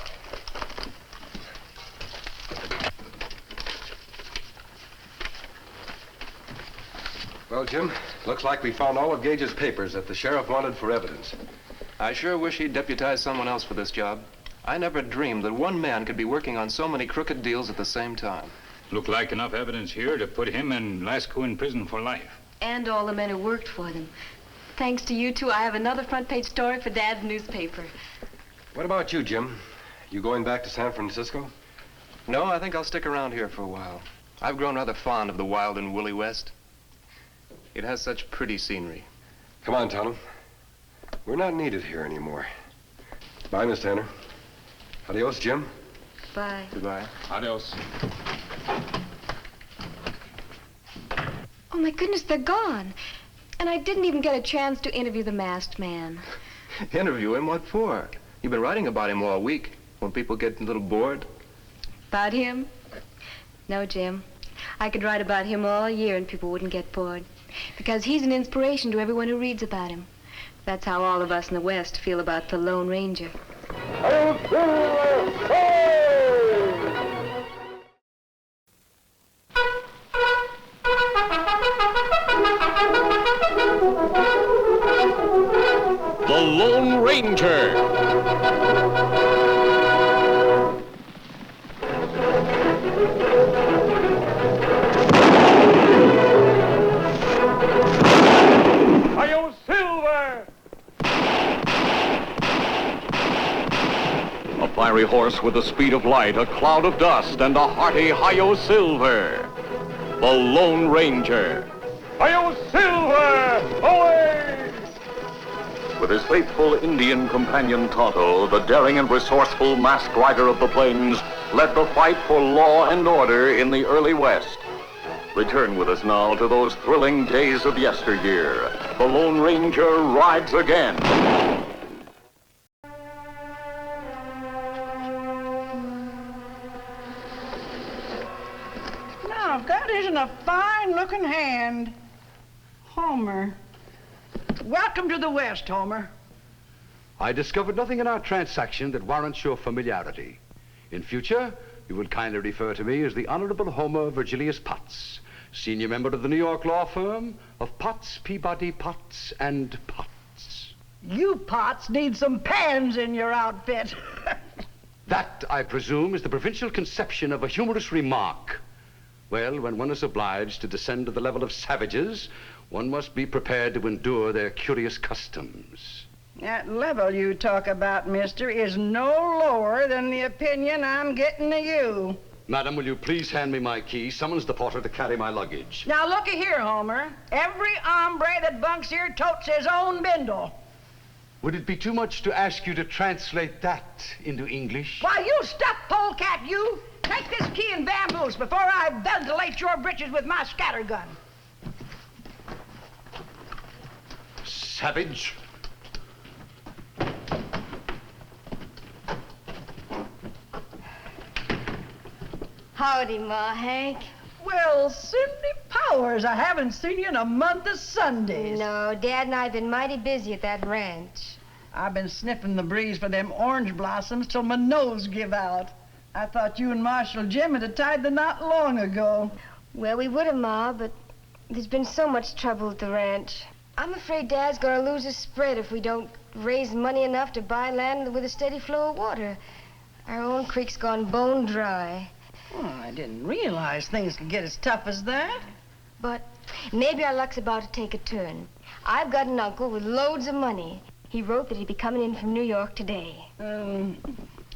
Well, Jim, looks like we found all of Gage's papers that the sheriff wanted for evidence. I sure wish he'd deputize someone else for this job. I never dreamed that one man could be working on so many crooked deals at the same time. Look like enough evidence here to put him and Lasco in prison for life. And all the men who worked for them. Thanks to you two, I have another front-page story for Dad's newspaper. What about you, Jim? You going back to San Francisco? No, I think I'll stick around here for a while. I've grown rather fond of the wild and woolly West. It has such pretty scenery. Come on, Tonto. We're not needed here anymore. Bye, Miss Tanner. Adios, Jim. Bye. Goodbye. Adios. Oh, my goodness, they're gone. And I didn't even get a chance to interview the masked man. Interview him? What for? You've been writing about him all week. When people get a little bored? About him? No, Jim. I could write about him all year and people wouldn't get bored. Because he's an inspiration to everyone who reads about him. That's how all of us in the West feel about the Lone Ranger. The Lone Ranger. A fiery horse with the speed of light, a cloud of dust, and a hearty Hi-Yo Silver. The Lone Ranger. Hi-Yo Silver! Away! With his faithful Indian companion Tonto, the daring and resourceful masked rider of the plains led the fight for law and order in the early West. Return with us now to those thrilling days of yesteryear. The Lone Ranger rides again. Now, that isn't a fine-looking hand. Homer. Welcome to the West, Homer. I discovered nothing in our transaction that warrants your familiarity. In future, you will kindly refer to me as the Honorable Homer Virgilius Potts, senior member of the New York law firm of Potts, Peabody, Potts, and Potts. You Potts need some pans in your outfit. That, I presume, is the provincial conception of a humorous remark. Well, when one is obliged to descend to the level of savages, one must be prepared to endure their curious customs. That level you talk about, mister, is no lower than the opinion I'm getting of you. Madam, will you please hand me my key? Summons the porter to carry my luggage. Now, looky here, Homer. Every hombre that bunks here totes his own bindle. Would it be too much to ask you to translate that into English? Why, you stuffed polecat, you! Take this key and vamoose before I ventilate your britches with my scattergun. Savage. Howdy, Ma Hank. Well, Cindy Powers, I haven't seen you in a month of Sundays. No, Dad and I have been mighty busy at that ranch. I've been sniffing the breeze for them orange blossoms till my nose give out. I thought you and Marshal Jim had tied the knot long ago. Well, we would have, Ma, but there's been so much trouble at the ranch. I'm afraid Dad's gonna lose his spread if we don't raise money enough to buy land with a steady flow of water. Our own creek's gone bone dry. Oh, I didn't realize things could get as tough as that. But maybe our luck's about to take a turn. I've got an uncle with loads of money. He wrote that he'd be coming in from New York today.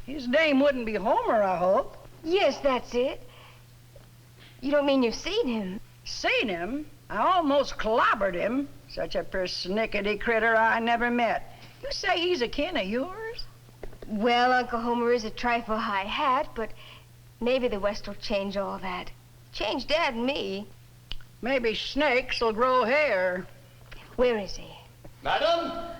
His name wouldn't be Homer, I hope. Yes, that's it. You don't mean you've seen him? Seen him? I almost clobbered him. Such a persnickety critter I never met. You say he's a kin of yours? Well, Uncle Homer is a trifle high hat, but maybe the West will change all that. Change Dad and me. Maybe snakes will grow hair. Where is he? Madam?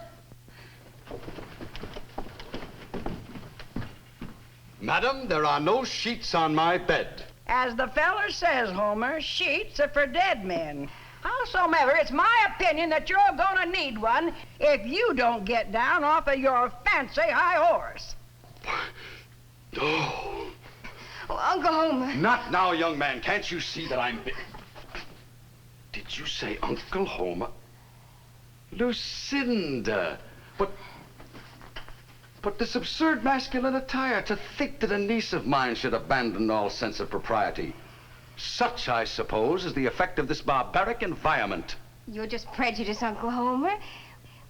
Madam, there are no sheets on my bed. As the feller says, Homer, sheets are for dead men. Howsomever, it's my opinion that you're gonna need one if you don't get down off of your fancy high horse. Oh. Oh, Uncle Homer. Not now, young man. Can't you see that I'm... Did you say Uncle Homer? Lucinda. But this absurd masculine attire, to think that a niece of mine should abandon all sense of propriety. Such, I suppose, is the effect of this barbaric environment. You're just prejudiced, Uncle Homer.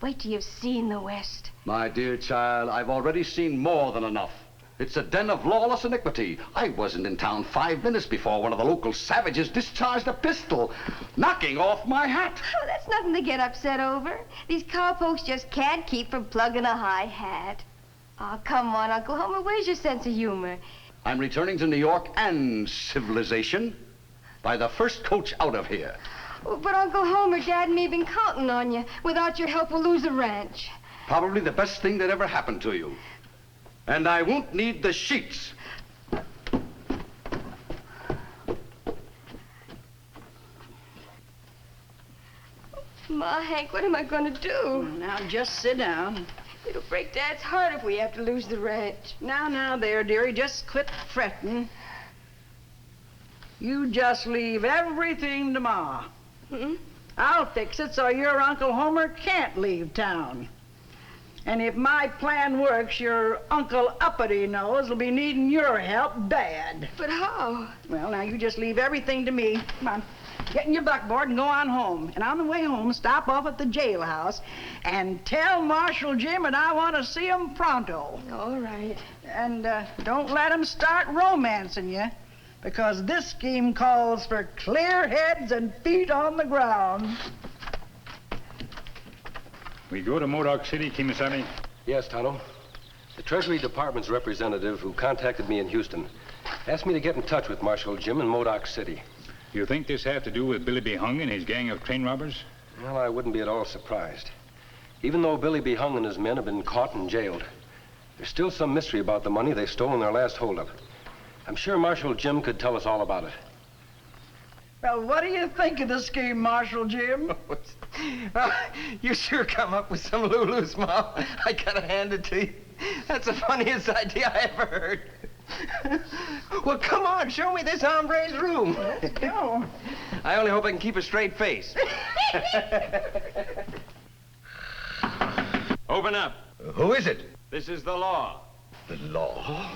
Wait till you've seen the West. My dear child, I've already seen more than enough. It's a den of lawless iniquity. I wasn't in town 5 minutes before one of the local savages discharged a pistol, knocking off my hat. Oh, that's nothing to get upset over. These cowpokes just can't keep from plugging a high hat. Oh, come on, Uncle Homer. Where's your sense of humor? I'm returning to New York and civilization by the first coach out of here. Oh, but Uncle Homer, Dad and me have been counting on you. Without your help, we'll lose the ranch. Probably the best thing that ever happened to you. And I won't need the sheets. Ma, Hank, what am I going to do? Now, just sit down. It'll break Dad's heart if we have to lose the ranch. Now, there, dearie, just quit fretting. You just leave everything to Ma. I'll fix it so your Uncle Homer can't leave town. And if my plan works, your Uncle Uppity Nose will be needing your help bad. But how? Well, now, you just leave everything to me. Come on. Get in your buckboard and go on home. And on the way home, stop off at the jailhouse and tell Marshal Jim that I want to see him pronto. All right. And don't let him start romancing you, because this scheme calls for clear heads and feet on the ground. We go to Modoc City, Kemo Sabe? Yes, Tonto. The Treasury Department's representative who contacted me in Houston asked me to get in touch with Marshal Jim in Modoc City. You think this have to do with Billy B. Hung and his gang of train robbers? Well, I wouldn't be at all surprised. Even though Billy B. Hung and his men have been caught and jailed, there's still some mystery about the money they stole in their last holdup. I'm sure Marshal Jim could tell us all about it. Well, what do you think of the scheme, Marshal Jim? You sure come up with some Lulu's, Ma. I gotta hand it to you. That's the funniest idea I ever heard. Well, come on, show me this hombre's room. Let's go. I only hope I can keep a straight face. Open up. Who is it? This is the law. The law?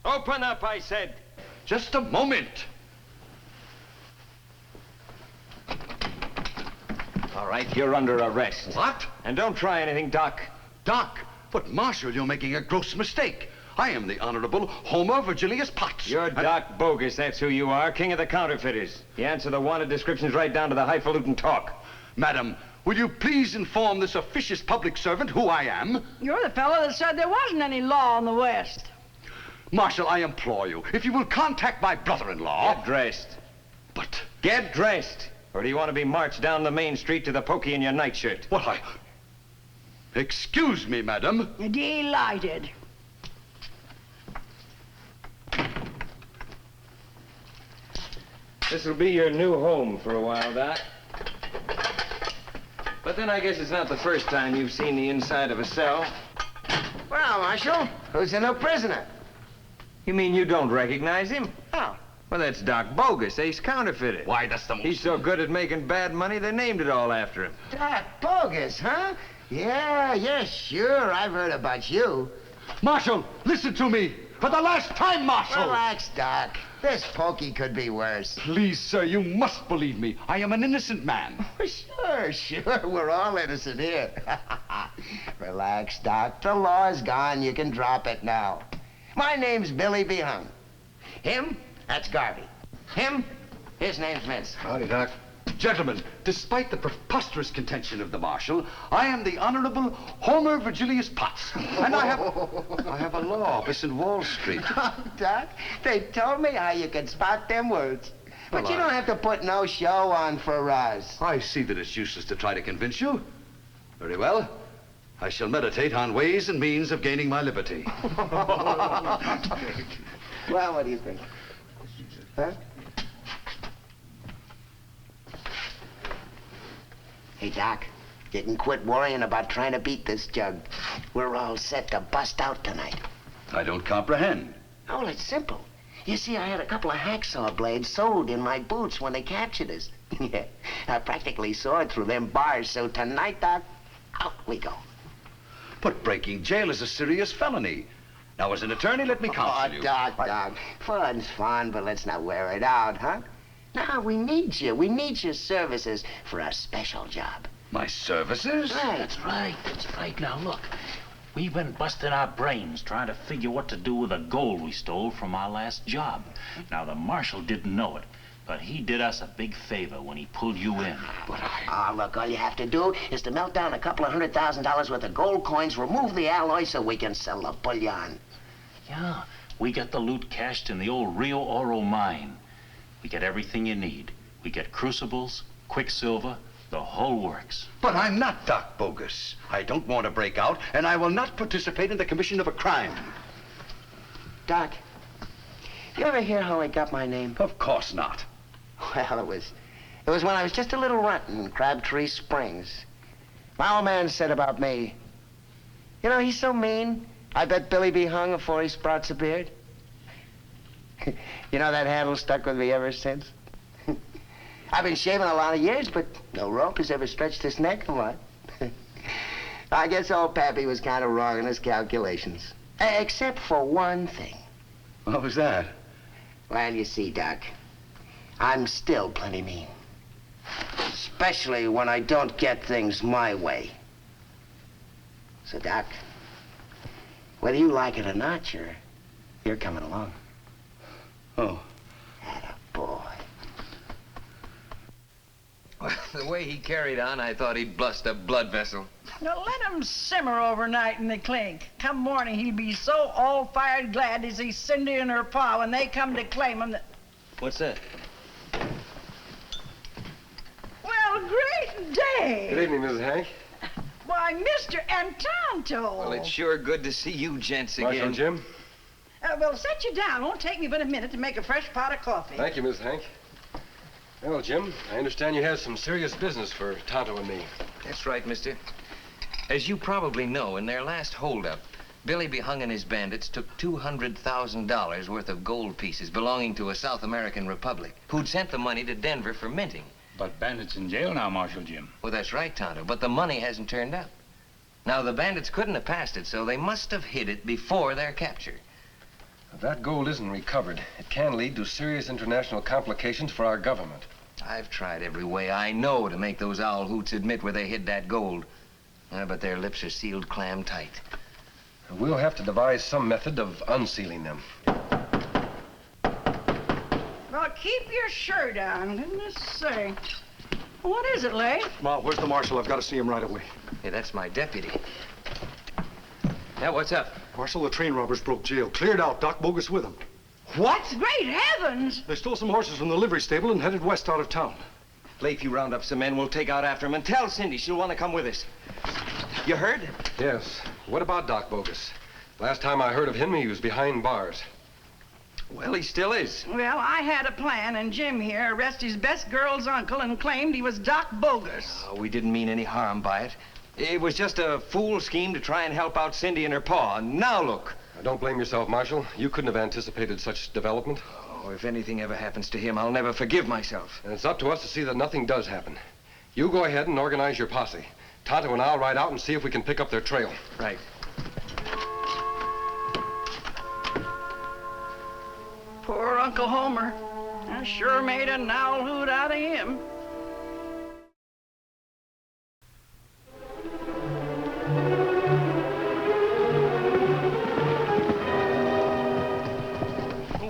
Open up, I said. Just a moment. All right, you're under arrest. What? And don't try anything, Doc. Doc, but Marshal, you're making a gross mistake. I am the Honorable Homer Virgilius Potts. You're Doc Bogus, that's who you are, king of the counterfeiters. You answer the wanted descriptions right down to the highfalutin talk. Madam, will you please inform this officious public servant who I am? You're the fellow that said there wasn't any law in the West. Marshal, I implore you, if you will contact my brother-in-law... Get dressed. But... Get dressed. Or do you want to be marched down the main street to the pokey in your nightshirt? What, Excuse me, madam. Delighted. This'll be your new home for a while, Doc. But then I guess it's not the first time you've seen the inside of a cell. Well, Marshal, who's the new prisoner? You mean you don't recognize him? Oh. Well, that's Doc Bogus, ace counterfeiter. Why, that's the most... He's so good at making bad money, they named it all after him. Doc Bogus, huh? Yeah, sure. I've heard about you. Marshal, listen to me. For the last time, Marshal. Relax, Doc. This pokey could be worse. Please, sir, you must believe me. I am an innocent man. Sure. We're all innocent here. Relax, Doc. The law's gone. You can drop it now. My name's Billy B. Hung. Him, that's Garvey. Him, his name's Mintz. Howdy, Doc. Gentlemen, despite the preposterous contention of the Marshal, I am the Honorable Homer Virgilius Potts. And I have a law office in Wall Street. Doc, they told me how you could spot them words. But Well, you don't have to put no show on for us. I see that it's useless to try to convince you. Very well. I shall meditate on ways and means of gaining my liberty. Well, what do you think? Huh? Hey, Doc, you can quit worrying about trying to beat this jug. We're all set to bust out tonight. I don't comprehend. Oh, well, it's simple. You see, I had a couple of hacksaw blades sewed in my boots when they captured us. Yeah, I practically sawed through them bars, so tonight, Doc, out we go. But breaking jail is a serious felony. Now, as an attorney, let me counsel you. Doc, fun's fun, but let's not wear it out, huh? Now, we need you. We need your services for a special job. My services? Right. That's right. Now, look. We've been busting our brains trying to figure what to do with the gold we stole from our last job. Now, the Marshal didn't know it, but he did us a big favor when he pulled you in. Look, all you have to do is to melt down a couple of $100,000 worth of gold coins, remove the alloy so we can sell the bullion. Yeah, we got the loot cached in the old Rio Oro mine. We get everything you need. We get crucibles, quicksilver, the whole works. But I'm not Doc Bogus. I don't want to break out, and I will not participate in the commission of a crime. Doc, you ever hear how I got my name? Of course not. Well, it was when I was just a little runt in Crabtree Springs. My old man said about me, you know, he's so mean, I bet Billy be hung before he sprouts a beard. You know, that handle stuck with me ever since. I've been shaving a lot of years, but no rope has ever stretched his neck a lot. I guess old Pappy was kind of wrong in his calculations. Except for one thing. What was that? Well, you see, Doc, I'm still plenty mean. Especially when I don't get things my way. So, Doc, whether you like it or not, you're coming along. Oh. Attaboy. Well, the way he carried on, I thought he'd bust a blood vessel. Now let him simmer overnight in the clink. Come morning, he'll be so all-fired glad to see Cindy and her pa when they come to claim him that... What's that? Well, great day! Good evening, Mrs. Hank. Why, Mr. and Tonto! Well, it's sure good to see you gents again. Marshal Jim. Well, set you down. Won't take me but a minute to make a fresh pot of coffee. Thank you, Mrs. Hank. Well, Jim, I understand you have some serious business for Tonto and me. That's right, mister. As you probably know, in their last holdup, Billy B. Hung and his bandits took $200,000 worth of gold pieces belonging to a South American republic who'd sent the money to Denver for minting. But Bandit's in jail now, Marshal Jim. Well, that's right, Tonto, but the money hasn't turned up. Now, the bandits couldn't have passed it, so they must have hid it before their capture. If that gold isn't recovered, it can lead to serious international complications for our government. I've tried every way I know to make those owl hoots admit where they hid that gold. But their lips are sealed clam tight. We'll have to devise some method of unsealing them. Well, keep your shirt on. Goodness sake. What is it, Lay? Ma, where's the marshal? I've got to see him right away. Hey, that's my deputy. Yeah, what's up? Marshal, the train robbers broke jail. Cleared out. Doc Bogus with them. What? Great heavens! They stole some horses from the livery stable and headed west out of town. Lay, if you round up some men, we'll take out after them. And tell Cindy she'll want to come with us. You heard? Yes. What about Doc Bogus? Last time I heard of him, he was behind bars. Well, he still is. Well, I had a plan, and Jim here arrested his best girl's uncle and claimed he was Doc Bogus. Oh, we didn't mean any harm by it. It was just a fool scheme to try and help out Cindy and her pa. Now look. Now, don't blame yourself, Marshal. You couldn't have anticipated such development. Oh, if anything ever happens to him, I'll never forgive myself. And it's up to us to see that nothing does happen. You go ahead and organize your posse. Tonto and I'll ride out and see if we can pick up their trail. Right. Poor Uncle Homer. I sure made an owl hoot out of him.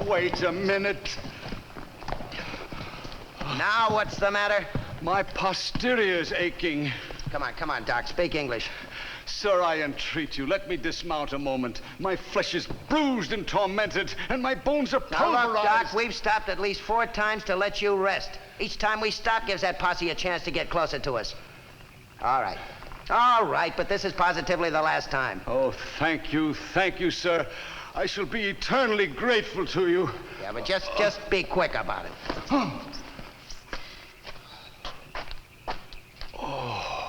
Wait a minute. Now, what's the matter? My posterior's aching. Come on, Doc. Speak English. Sir, I entreat you, let me dismount a moment. My flesh is bruised and tormented, and my bones are Now, pulverized. look, Doc, we've stopped at least 4 times to let you rest. Each time we stop gives that posse a chance to get closer to us. All right. All right, but this is positively the last time. Oh, thank you, sir. I shall be eternally grateful to you. Yeah, but just be quick about it. Oh,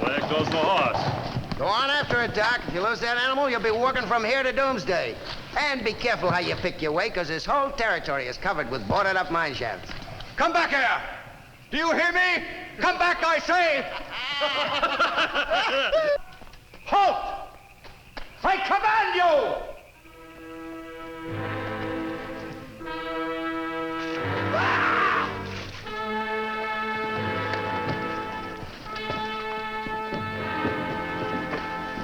there goes the horse. Go on after it, Doc. If you lose that animal, you'll be walking from here to doomsday. And be careful how you pick your way, because this whole territory is covered with boarded-up mine shafts. Come back here! Do you hear me? Come back, I say! Halt! I command you!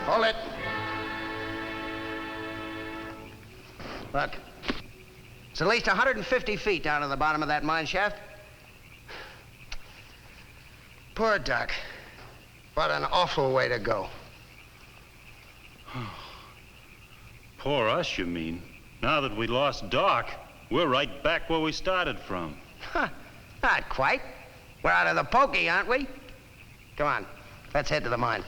Hold it. Look. It's at least 150 feet down to the bottom of that mine shaft. Poor Doc. What an awful way to go. Poor us, you mean? Now that we lost Doc, we're right back where we started from. Huh. Not quite. We're out of the pokey, aren't we? Come on. Let's head to the mine.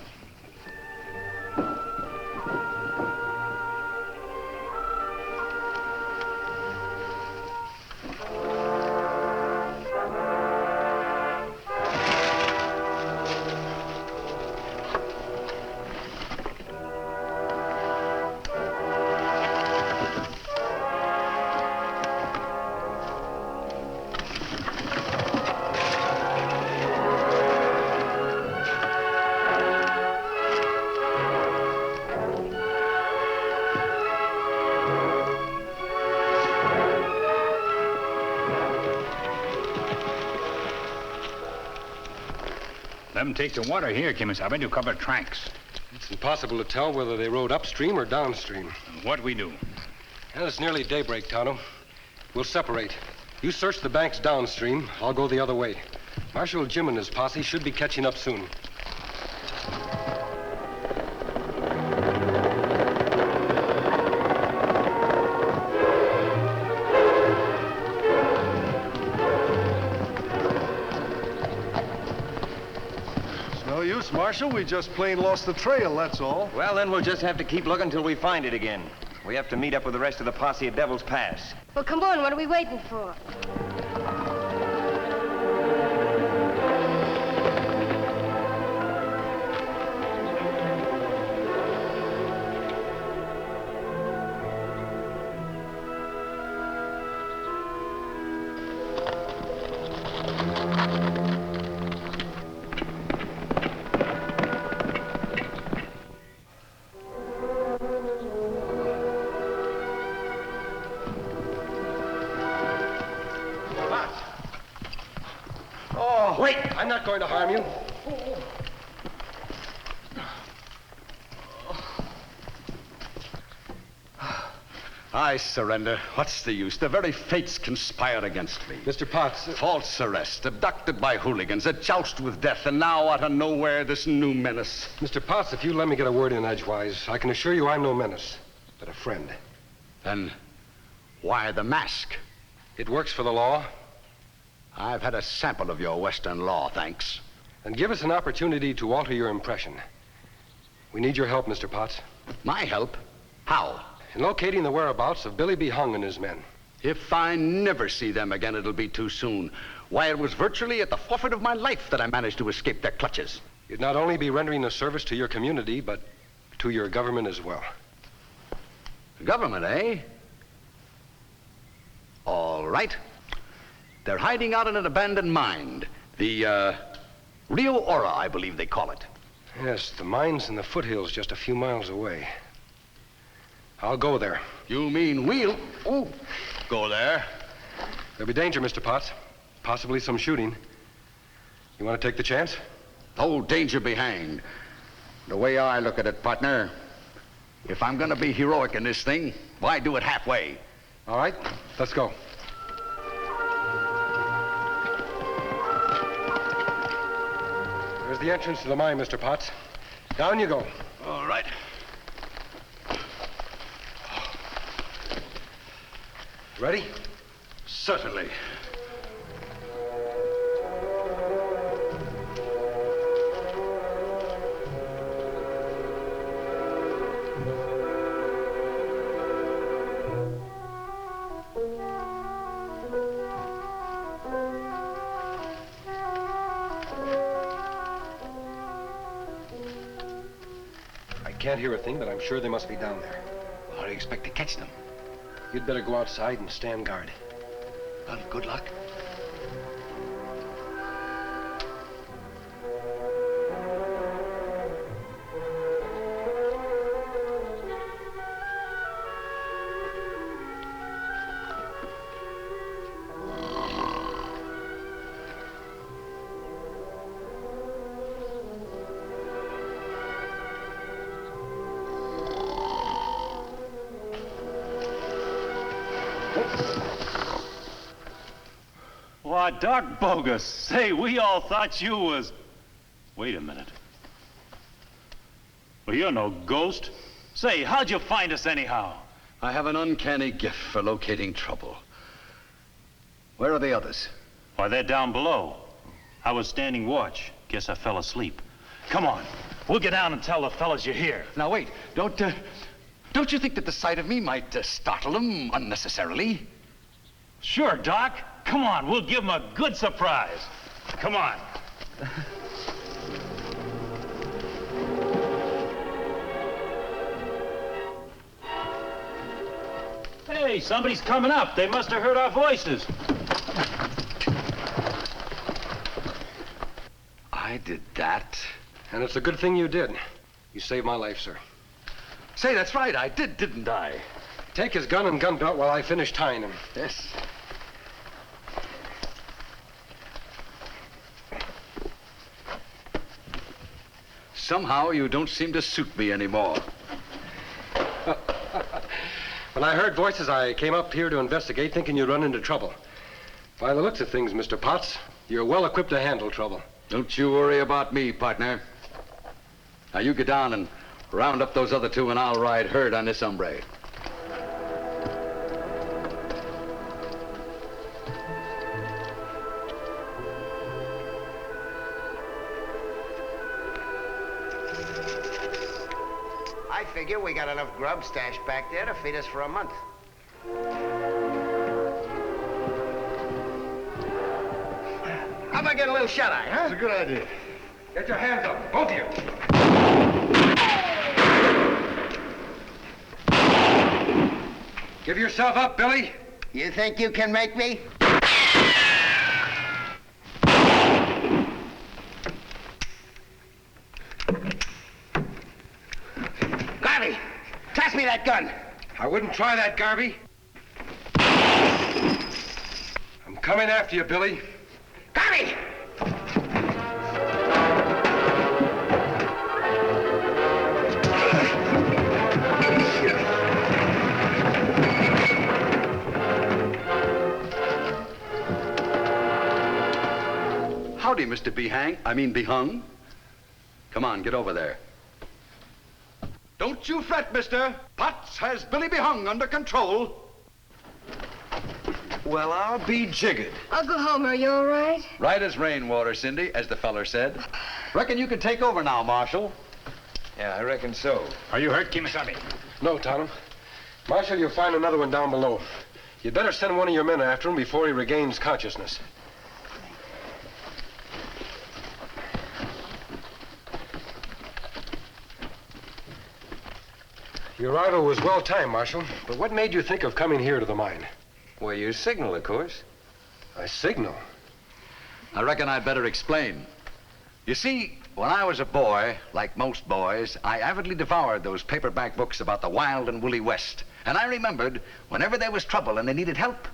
Let them take the water here, Kemo Sabe, to cover tracks. It's impossible to tell whether they rode upstream or downstream. What we do? Well, it's nearly daybreak, Tonto. We'll separate. You search the banks downstream. I'll go the other way. Marshal Jim and his posse should be catching up soon. No use, Marshal. We just plain lost the trail, that's all. Well, then we'll just have to keep looking till we find it again. We have to meet up with the rest of the posse at Devil's Pass. Well, come on. What are we waiting for? going to harm you. I surrender. What's the use? The very fates conspire against me. Mr. Potts. False arrest, abducted by hooligans, a joust with death, and now out of nowhere, this new menace. Mr. Potts, if you let me get a word in edgewise, I can assure you I'm no menace, but a friend. Then why the mask? It works for the law. I've had a sample of your Western law, thanks. And give us an opportunity to alter your impression. We need your help, Mr. Potts. My help? How? In locating the whereabouts of Billy B. Hung and his men. If I never see them again, it'll be too soon. Why, it was virtually at the forfeit of my life that I managed to escape their clutches. You'd not only be rendering a service to your community, but to your government as well. Government, eh? All right. They're hiding out in an abandoned mine. The, Rio Ora, I believe they call it. Yes, the mine's in the foothills just a few miles away. I'll go there. You mean we'll go there? There'll be danger, Mr. Potts. Possibly some shooting. You want to take the chance? Oh, danger be hanged. The way I look at it, partner, if I'm going to be heroic in this thing, why do it halfway? All right, let's go. There's the entrance to the mine, Mr. Potts. Down you go. All right. Ready? Certainly. I can't hear a thing, but I'm sure they must be down there. How do you expect to catch them? You'd better go outside and stand guard. Well, good luck. Why, Doc Bogus, say, we all thought you was... Wait a minute. Well, you're no ghost. Say, how'd you find us anyhow? I have an uncanny gift for locating trouble. Where are the others? Why, they're down below. I was standing watch. Guess I fell asleep. Come on, we'll get down and tell the fellas you're here. Now, wait. Don't you think that the sight of me might startle them unnecessarily? Sure, Doc. Come on, we'll give them a good surprise. Come on. Hey, somebody's coming up. They must have heard our voices. I did that. And it's a good thing you did. You saved my life, sir. Say, that's right. I did, didn't I? Take his gun and gun belt while I finish tying him. Yes. Somehow you don't seem to suit me anymore. When I heard voices, I came up here to investigate, thinking you'd run into trouble. By the looks of things, Mr. Potts, you're well equipped to handle trouble. Don't you worry about me, partner. Now you get down and round up those other two, and I'll ride herd on this hombre. I figure we got enough grub stashed back there to feed us for a month. How about getting a little shut-eye, huh? That's a good idea. Get your hands up, both of you. Give yourself up, Billy. You think you can make me? Garvey, toss me that gun. I wouldn't try that, Garvey. I'm coming after you, Billy. Garvey! Howdy, Mr. Behung. Come on, get over there. Don't you fret, mister. Potts has Billy Behung under control. Well, I'll be jiggered. Uncle Homer, are you all right? Right as rainwater, Cindy, as the feller said. Reckon you can take over now, Marshal. Yeah, I reckon so. Are you hurt, Kemo Sabe? No, Tonto. Marshal, you'll find another one down below. You'd better send one of your men after him before he regains consciousness. Your arrival was well timed, Marshal. But what made you think of coming here to the mine? Well, your signal, of course. A signal? I reckon I'd better explain. You see, when I was a boy, like most boys, I avidly devoured those paperback books about the wild and woolly West. And I remembered, whenever there was trouble and they needed help,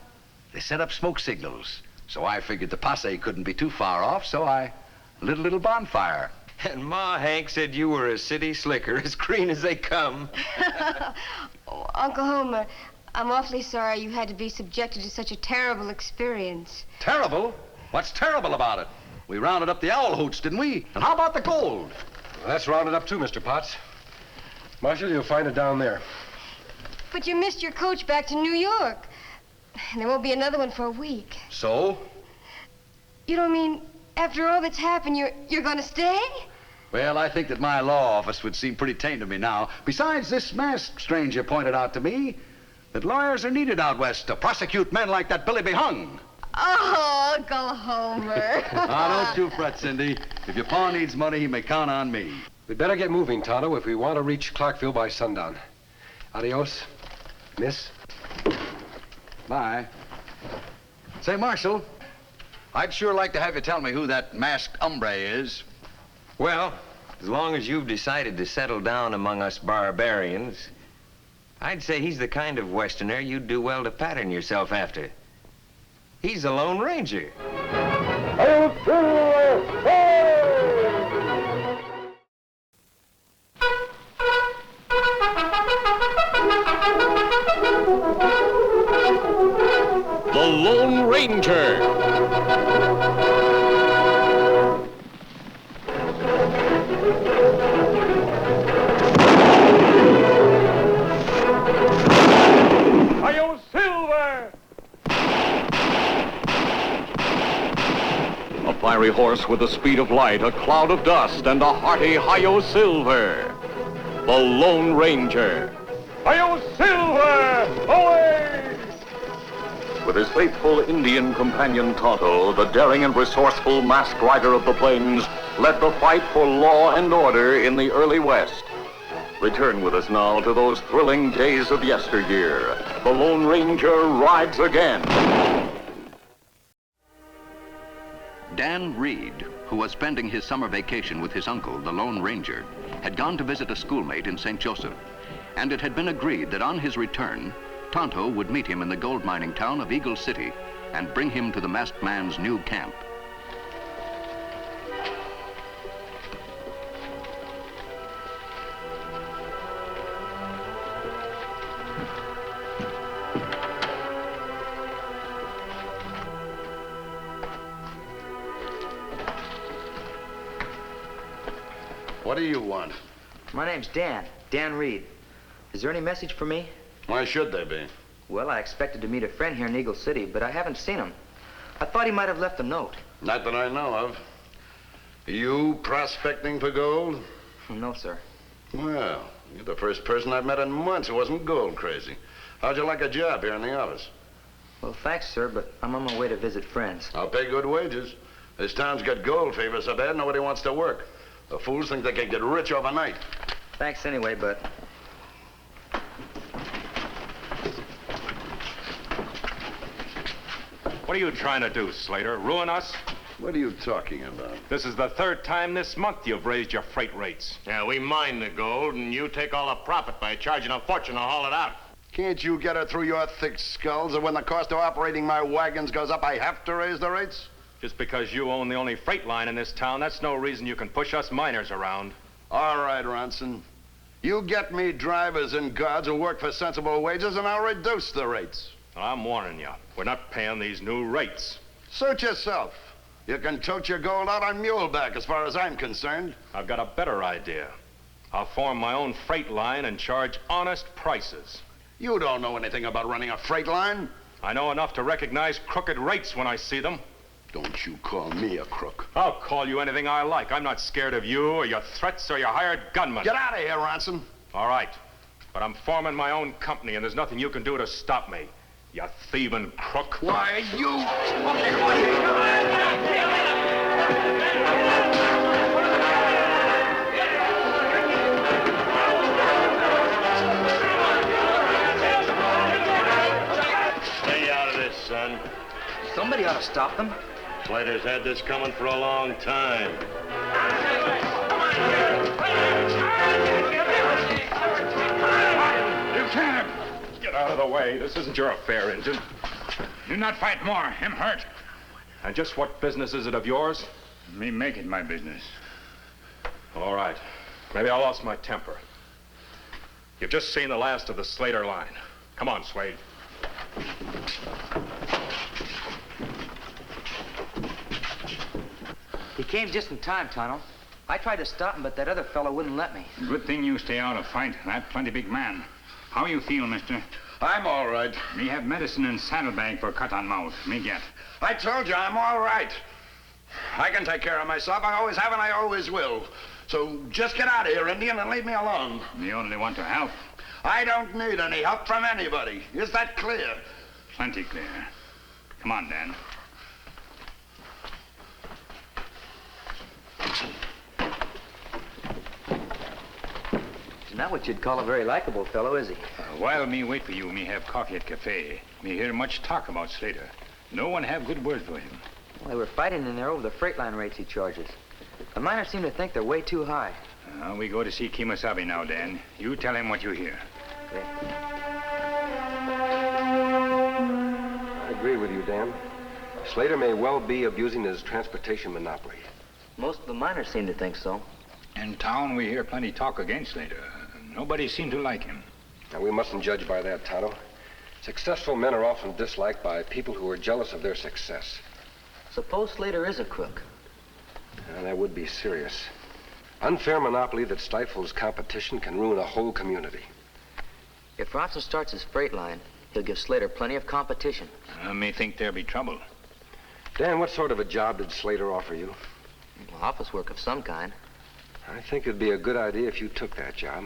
they set up smoke signals. So I figured the posse couldn't be too far off, so I lit a little bonfire. And Ma Hank said you were a city slicker, as green as they come. Oh, Uncle Homer, I'm awfully sorry you had to be subjected to such a terrible experience. Terrible? What's terrible about it? We rounded up the owl hoots, didn't we? And how about the gold? Well, that's rounded up too, Mr. Potts. Marshal, you'll find it down there. But you missed your coach back to New York. And there won't be another one for a week. So? You don't mean after all that's happened, you're gonna stay? Well, I think that my law office would seem pretty tame to me now. Besides, this masked stranger pointed out to me that lawyers are needed out west to prosecute men like that Billy Behung. Oh, Uncle Homer. Now, don't you fret, Cindy. If your pa needs money, he may count on me. We'd better get moving, Tonto, if we want to reach Clarkville by sundown. Adios, miss. Bye. Say, Marshal, I'd sure like to have you tell me who that masked hombre is. Well, as long as you've decided to settle down among us barbarians, I'd say he's the kind of Westerner you'd do well to pattern yourself after. He's the Lone Ranger. The Lone Ranger. A fiery horse with the speed of light, a cloud of dust, and a hearty Hi-Yo Silver. The Lone Ranger. Hi-Yo Silver! Away! With his faithful Indian companion Tonto, the daring and resourceful masked rider of the plains led the fight for law and order in the early West. Return with us now to those thrilling days of yesteryear. The Lone Ranger rides again. Dan Reid, who was spending his summer vacation with his uncle, the Lone Ranger, had gone to visit a schoolmate in St. Joseph, and it had been agreed that on his return, Tonto would meet him in the gold mining town of Eagle City and bring him to the masked man's new camp. What do you want? My name's Dan Reid. Is there any message for me? Why should there be? Well, I expected to meet a friend here in Eagle City, but I haven't seen him. I thought he might have left a note. Not that I know of. You prospecting for gold? No, sir. Well, you're the first person I've met in months who wasn't gold crazy. How'd you like a job here in the office? Well, thanks, sir, but I'm on my way to visit friends. I'll pay good wages. This town's got gold fever so bad nobody wants to work. The fools think they can get rich overnight. Thanks anyway, but... What are you trying to do, Slater? Ruin us? What are you talking about? This is the third time this month you've raised your freight rates. Yeah, we mine the gold, and you take all the profit by charging a fortune to haul it out. Can't you get it through your thick skulls that when the cost of operating my wagons goes up, I have to raise the rates? Just because you own the only freight line in this town, that's no reason you can push us miners around. All right, Ronson. You get me drivers and guards who work for sensible wages, and I'll reduce the rates. Well, I'm warning you. We're not paying these new rates. Suit yourself. You can tote your gold out on muleback as far as I'm concerned. I've got a better idea. I'll form my own freight line and charge honest prices. You don't know anything about running a freight line. I know enough to recognize crooked rates when I see them. Don't you call me a crook. I'll call you anything I like. I'm not scared of you or your threats or your hired gunmen. Get out of here, Ronson. All right. But I'm forming my own company, and there's nothing you can do to stop me. You thieving crook. Why, you... Stay out of this, son. Somebody ought to stop them. Slater's had this coming for a long time. Lieutenant! Get out of the way. This isn't your affair, Injun. Do not fight more. Him hurt. And just what business is it of yours? Me make it my business. All right. Maybe I lost my temper. You've just seen the last of the Slater line. Come on, Slade. He came just in time, Tonto. I tried to stop him, but that other fellow wouldn't let me. Good thing you stay out of fight. That plenty big man. How you feel, mister? I'm all right. Me have medicine and saddlebag for cut on mouth. Me get. I told you I'm all right. I can take care of myself. I always have and I always will. So just get out of here, Indian, and leave me alone. Me only want to help. I don't need any help from anybody. Is that clear? Plenty clear. Come on, Dan. He's not what you'd call a very likable fellow, is he? While me wait for you, me have coffee at cafe. Me hear much talk about Slater. No one have good word for him. Well, they were fighting in there over the freight line rates he charges. The miners seem to think they're way too high. We go to see Kemo Sabe now, Dan. You tell him what you hear. Okay. I agree with you, Dan. Slater may well be abusing his transportation monopoly. Most of the miners seem to think so. In town, we hear plenty talk against Slater. Nobody seem to like him. Now, we mustn't judge by that, Tonto. Successful men are often disliked by people who are jealous of their success. Suppose Slater is a crook. And that would be serious. Unfair monopoly that stifles competition can ruin a whole community. If Ronson starts his freight line, he'll give Slater plenty of competition. Me think there'll be trouble. Dan, what sort of a job did Slater offer you? Office work of some kind. I think it'd be a good idea if you took that job.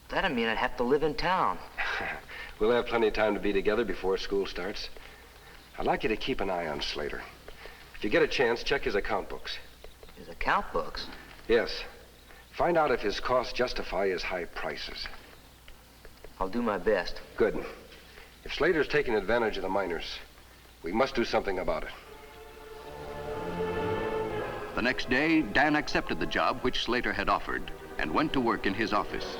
That'd mean I'd have to live in town. We'll have plenty of time to be together before school starts. I'd like you to keep an eye on Slater. If you get a chance, check his account books. His account books? Yes. Find out if his costs justify his high prices. I'll do my best. Good. If Slater's taking advantage of the miners, we must do something about it. The next day, Dan accepted the job which Slater had offered and went to work in his office.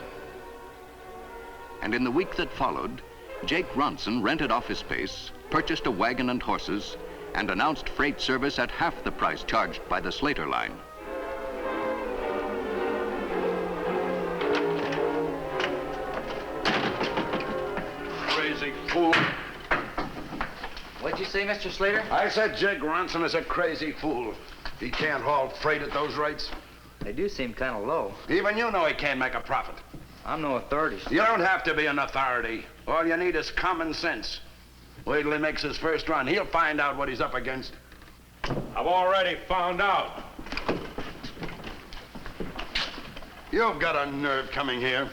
And in the week that followed, Jake Ronson rented office space, purchased a wagon and horses, and announced freight service at half the price charged by the Slater line. Crazy fool. What'd you say, Mr. Slater? I said Jake Ronson is a crazy fool. He can't haul freight at those rates. They do seem kind of low. Even you know he can't make a profit. I'm no authority. You don't have to be an authority. All you need is common sense. Wait till he makes his first run. He'll find out what he's up against. I've already found out. You've got a nerve coming here.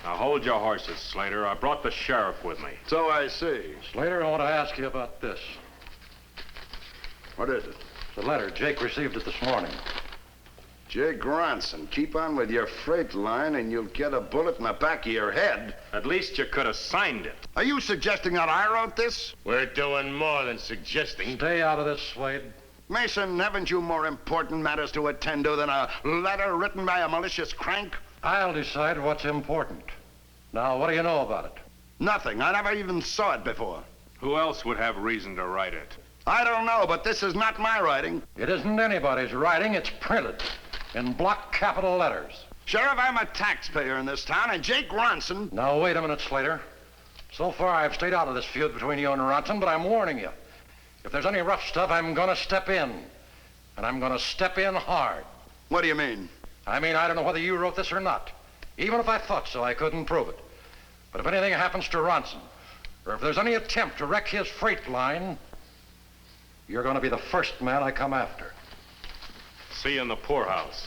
Now hold your horses, Slater. I brought the sheriff with me. So I see. Slater, I want to ask you about this. What is it? The letter Jake received it this morning. Jake Ronson, keep on with your freight line and you'll get a bullet in the back of your head. At least you could have signed it. Are you suggesting that I wrote this? We're doing more than suggesting. Stay out of this, Slade. Mason, haven't you more important matters to attend to than a letter written by a malicious crank? I'll decide what's important. Now, what do you know about it? Nothing. I never even saw it before. Who else would have reason to write it? I don't know, but this is not my writing. It isn't anybody's writing. It's printed in block capital letters. Sheriff, I'm a taxpayer in this town, and Jake Ronson... Now, wait a minute, Slater. So far, I've stayed out of this feud between you and Ronson, but I'm warning you. If there's any rough stuff, I'm gonna step in. and I'm going to step in hard. What do you mean? I mean, I don't know whether you wrote this or not. Even if I thought so, I couldn't prove it. But if anything happens to Ronson, or if there's any attempt to wreck his freight line, you're going to be the first man I come after. See you in the poorhouse.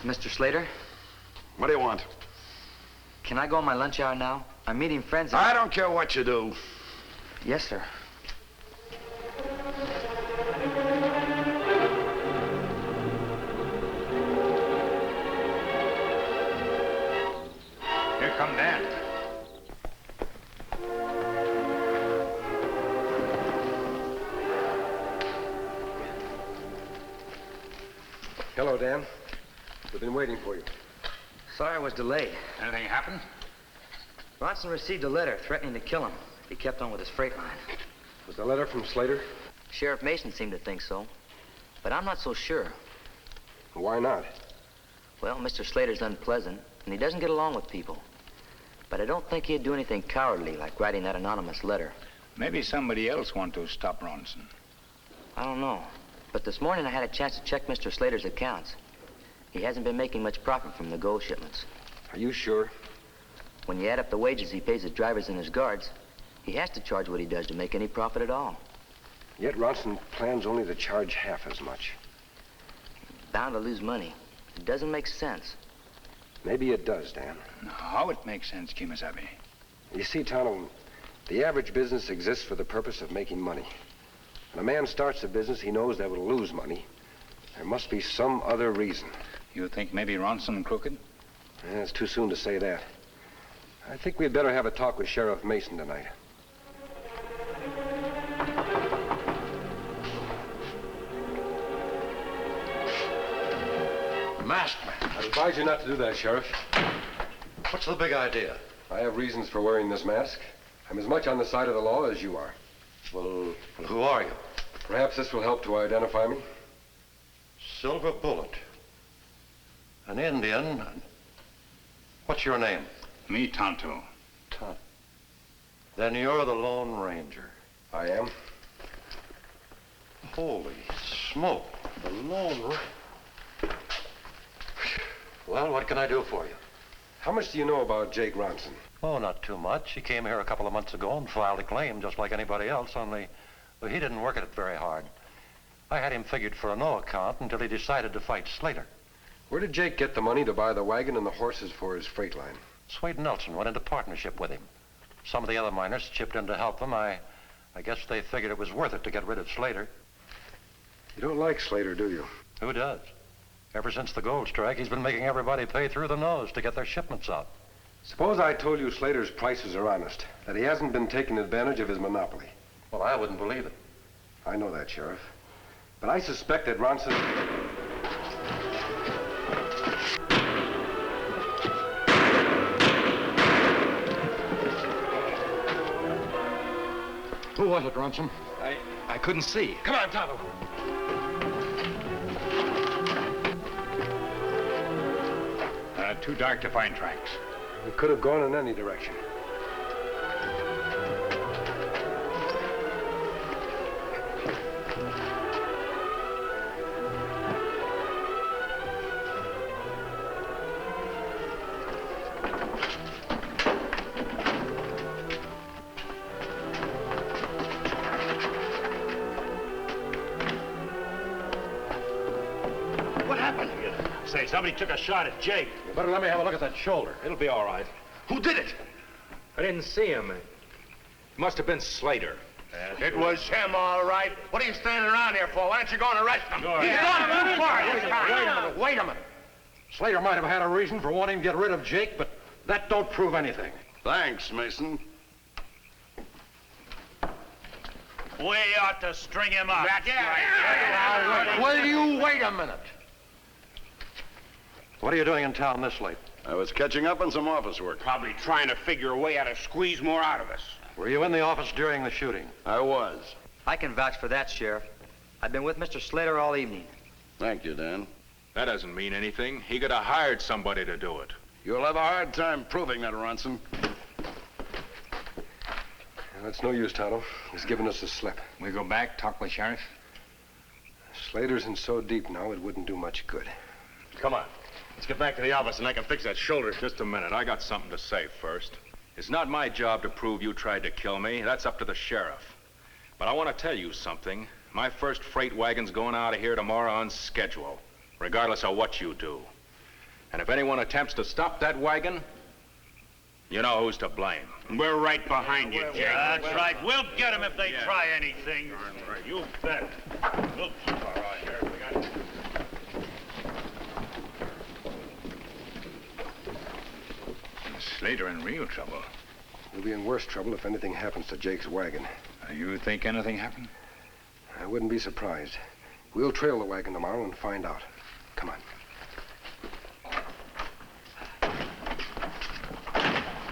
Mr. Slater? What do you want? Can I go on my lunch hour now? I'm meeting friends. I don't care what you do. Yes, sir. Here come Dan. Hello, Dan. We've been waiting for you. Sorry I was delayed. Anything happened? Ronson received a letter threatening to kill him if he kept on with his freight line. Was the letter from Slater? Sheriff Mason seemed to think so, but I'm not so sure. Why not? Well, Mr. Slater's unpleasant, and he doesn't get along with people. But I don't think he'd do anything cowardly like writing that anonymous letter. Maybe somebody else want to stop Ronson. I don't know. But this morning I had a chance to check Mr. Slater's accounts. He hasn't been making much profit from the gold shipments. Are you sure? When you add up the wages he pays his drivers and his guards, he has to charge what he does to make any profit at all. Yet Ronson plans only to charge half as much. Bound to lose money. It doesn't make sense. Maybe it does, Dan. How it makes sense, Kemo Sabe. You see, Tonto, the average business exists for the purpose of making money. When a man starts a business, he knows that will lose money. There must be some other reason. You think maybe Ronson crooked? It's too soon to say that. I think we'd better have a talk with Sheriff Mason tonight. Masked man. I advise you not to do that, Sheriff. What's the big idea? I have reasons for wearing this mask. I'm as much on the side of the law as you are. Well, who are you? Perhaps this will help to identify me. Silver Bullet. An Indian. What's your name? Me, Tonto. Tonto. Then you're the Lone Ranger. I am. Holy smoke. The Lone Ranger. Well, what can I do for you? How much do you know about Jake Ronson? Oh, not too much. He came here a couple of months ago and filed a claim just like anybody else, only well, he didn't work at it very hard. I had him figured for a no account until he decided to fight Slater. Where did Jake get the money to buy the wagon and the horses for his freight line? Swade Nelson went into partnership with him. Some of the other miners chipped in to help them. I guess they figured it was worth it to get rid of Slater. You don't like Slater, do you? Who does? Ever since the gold strike, he's been making everybody pay through the nose to get their shipments out. Suppose I told you Slater's prices are honest, that he hasn't been taking advantage of his monopoly. Well, I wouldn't believe it. I know that, Sheriff. But I suspect that Ronson... Who was it, Ronson? I couldn't see. Come on, Tonto. Too dark to find tracks. It could have gone in any direction. What happened here? Say, somebody took a shot at Jake. You better let me have a look at that shoulder. It'll be all right. Who did it? I didn't see him. It must have been Slater. It was him, all right. What are you standing around here for? Why don't you go and arrest him? Sure. He's gone too far this time. Wait a minute. Slater might have had a reason for wanting to get rid of Jake, but that don't prove anything. Thanks, Mason. We ought to string him up. That's right. Will you wait a minute? What are you doing in town this late? I was catching up on some office work. Probably trying to figure a way how to squeeze more out of us. Were you in the office during the shooting? I was. I can vouch for that, Sheriff. I've been with Mr. Slater all evening. Thank you, Dan. That doesn't mean anything. He could have hired somebody to do it. You'll have a hard time proving that, Ronson. That's no use, Tonto. He's given us the slip. We go back, talk with Sheriff? Slater's in so deep now, it wouldn't do much good. Come on. Let's get back to the office and I can fix that shoulder. Just a minute. I got something to say first. It's not my job to prove you tried to kill me. That's up to the sheriff. But I want to tell you something. My first freight wagon's going out of here tomorrow on schedule, regardless of what you do. And if anyone attempts to stop that wagon, you know who's to blame. We're right behind you, Jake. That's right. We'll get them if they try anything. You bet. We'll keep our eye here. We got... Slater in real trouble. We'll be in worse trouble if anything happens to Jake's wagon. You think anything happened? I wouldn't be surprised. We'll trail the wagon tomorrow and find out. Come on.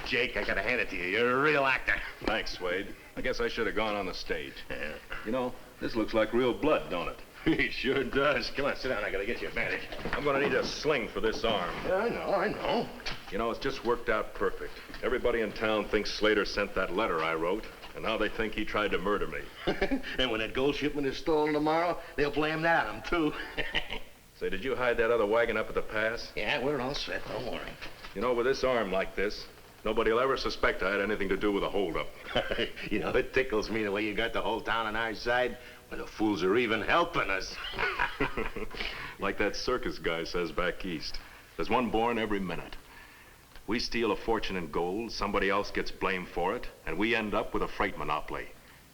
Jake, I gotta hand it to you. You're a real actor. Thanks, Wade. I guess I should have gone on the stage. Yeah. You know, this looks like real blood, don't it? He sure does. Come on, sit down. I gotta get you a bandage. I'm gonna need a sling for this arm. Yeah, I know. You know, it's just worked out perfect. Everybody in town thinks Slater sent that letter I wrote, and now they think he tried to murder me. And when that gold shipment is stolen tomorrow, they'll blame that on him, too. Say, did you hide that other wagon up at the pass? Yeah, we're all set. Don't worry. You know, with this arm like this, nobody will ever suspect I had anything to do with the holdup. You know, it tickles me the way you got the whole town on our side when the fools are even helping us. Like that circus guy says back east. There's one born every minute. We steal a fortune in gold, somebody else gets blamed for it, and we end up with a freight monopoly.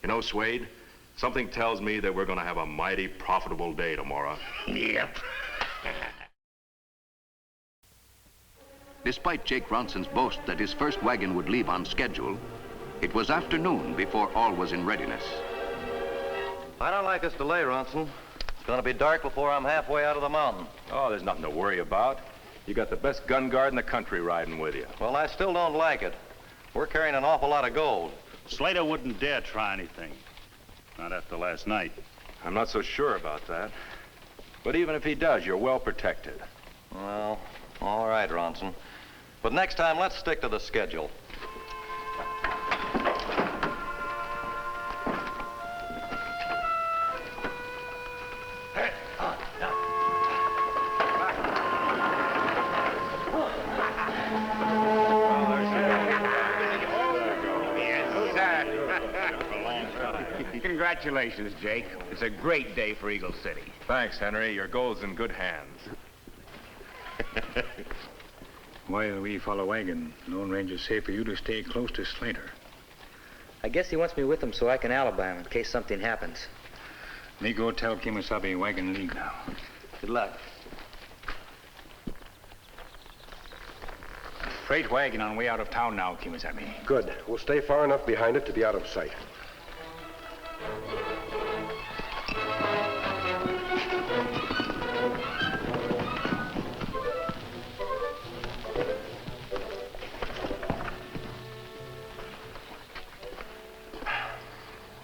You know, Swade, something tells me that we're going to have a mighty profitable day tomorrow. Yep. Despite Jake Ronson's boast that his first wagon would leave on schedule, it was afternoon before all was in readiness. I don't like this delay, Ronson. It's going to be dark before I'm halfway out of the mountain. Oh, there's nothing to worry about. You got the best gun guard in the country riding with you. Well, I still don't like it. We're carrying an awful lot of gold. Slater wouldn't dare try anything. Not after last night. I'm not so sure about that. But even if he does, you're well protected. Well, all right, Ronson. But next time, let's stick to the schedule. Congratulations, Jake. It's a great day for Eagle City. Thanks, Henry. Your gold's in good hands. While we follow wagon, Lone Ranger's say for you to stay close to Slater. I guess he wants me with him so I can alibi him in case something happens. Me go tell Kemo Sabe wagon leave now. Good luck. Freight wagon on way out of town now, Kemo Sabe. Good. We'll stay far enough behind it to be out of sight.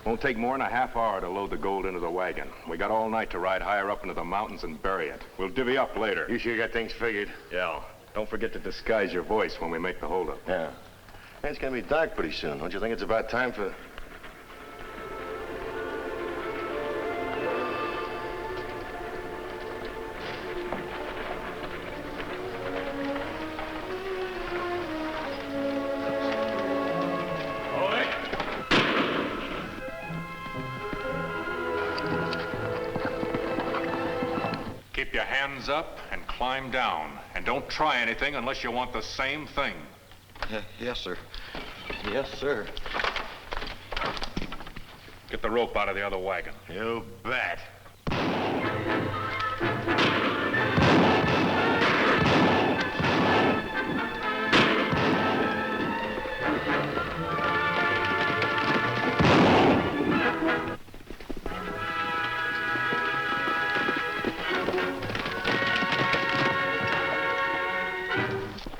Won't take more than a half hour to load the gold into the wagon. We got all night to ride higher up into the mountains and bury it. We'll divvy up later. You sure got things figured? Yeah. Don't forget to disguise your voice when we make the holdup. Yeah. Hey, it's gonna be dark pretty soon. Don't you think it's about time for... Keep your hands up and climb down. And don't try anything unless you want the same thing. Yes, sir. Yes, sir. Get the rope out of the other wagon. You bet.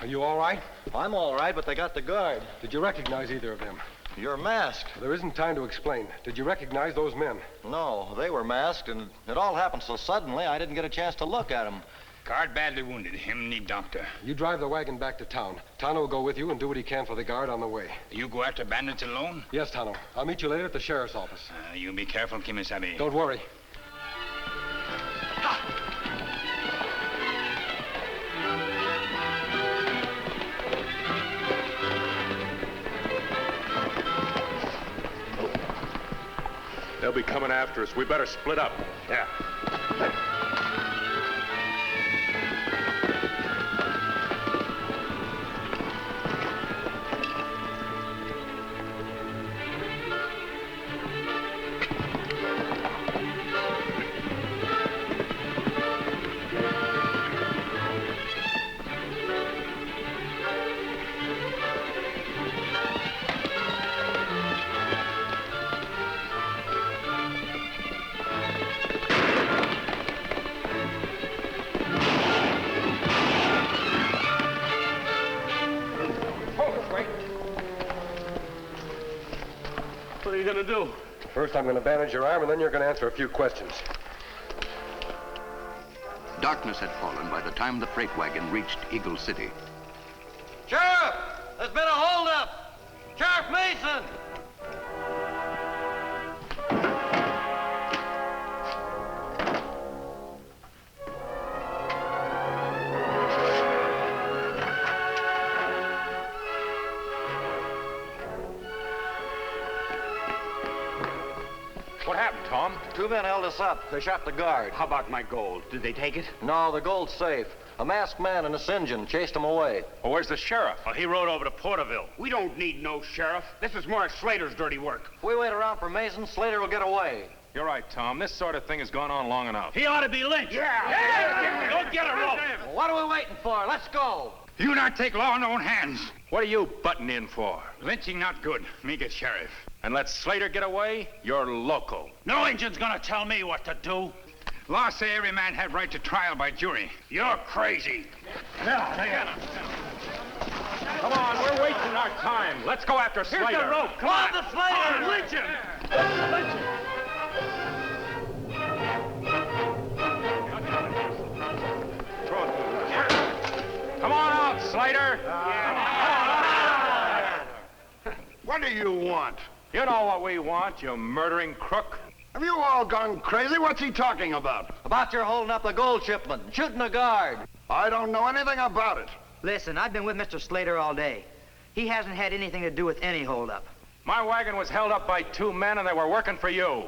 Are you all right? I'm all right, but they got the guard. Did you recognize either of them? You're masked. There isn't time to explain. Did you recognize those men? No, they were masked, and it all happened so suddenly I didn't get a chance to look at them. Guard badly wounded. Him need doctor. You drive the wagon back to town. Tonto will go with you and do what he can for the guard on the way. You go after bandits alone? Yes, Tonto. I'll meet you later at the sheriff's office. You be careful, Kemo Sabe. Don't worry. They'll be coming after us. We better split up. Yeah. What are you gonna do? First, I'm going to bandage your arm, and then you're going to answer a few questions. Darkness had fallen by the time the freight wagon reached Eagle City. Sheriff! There's been a holdup! Sheriff Mason! What happened, Tom? Two men held us up. They shot the guard. How about my gold? Did they take it? No, the gold's safe. A masked man and a St. John chased them away. Well, where's the sheriff? Well, he rode over to Porterville. We don't need no sheriff. This is more of Slater's dirty work. If we wait around for Mason, Slater will get away. You're right, Tom. This sort of thing has gone on long enough. He ought to be lynched. Yeah. Go get a rope. Well, what are we waiting for? Let's go. You not take law in own hands. What are you butting in for? Lynching not good. Me get sheriff. And let Slater get away? You're loco. No Injun's gonna tell me what to do. Law say every man had right to trial by jury. You're crazy. Come on, we're wasting our time. Let's go after Slater. Here's the rope. Come on, the Slater. Lynch him. Lynch him. Come on out, Slater. What do you want? You know what we want, you murdering crook. Have you all gone crazy? What's he talking about? About your holding up the gold shipment, shooting a guard. I don't know anything about it. Listen, I've been with Mr. Slater all day. He hasn't had anything to do with any holdup. My wagon was held up by two men and they were working for you.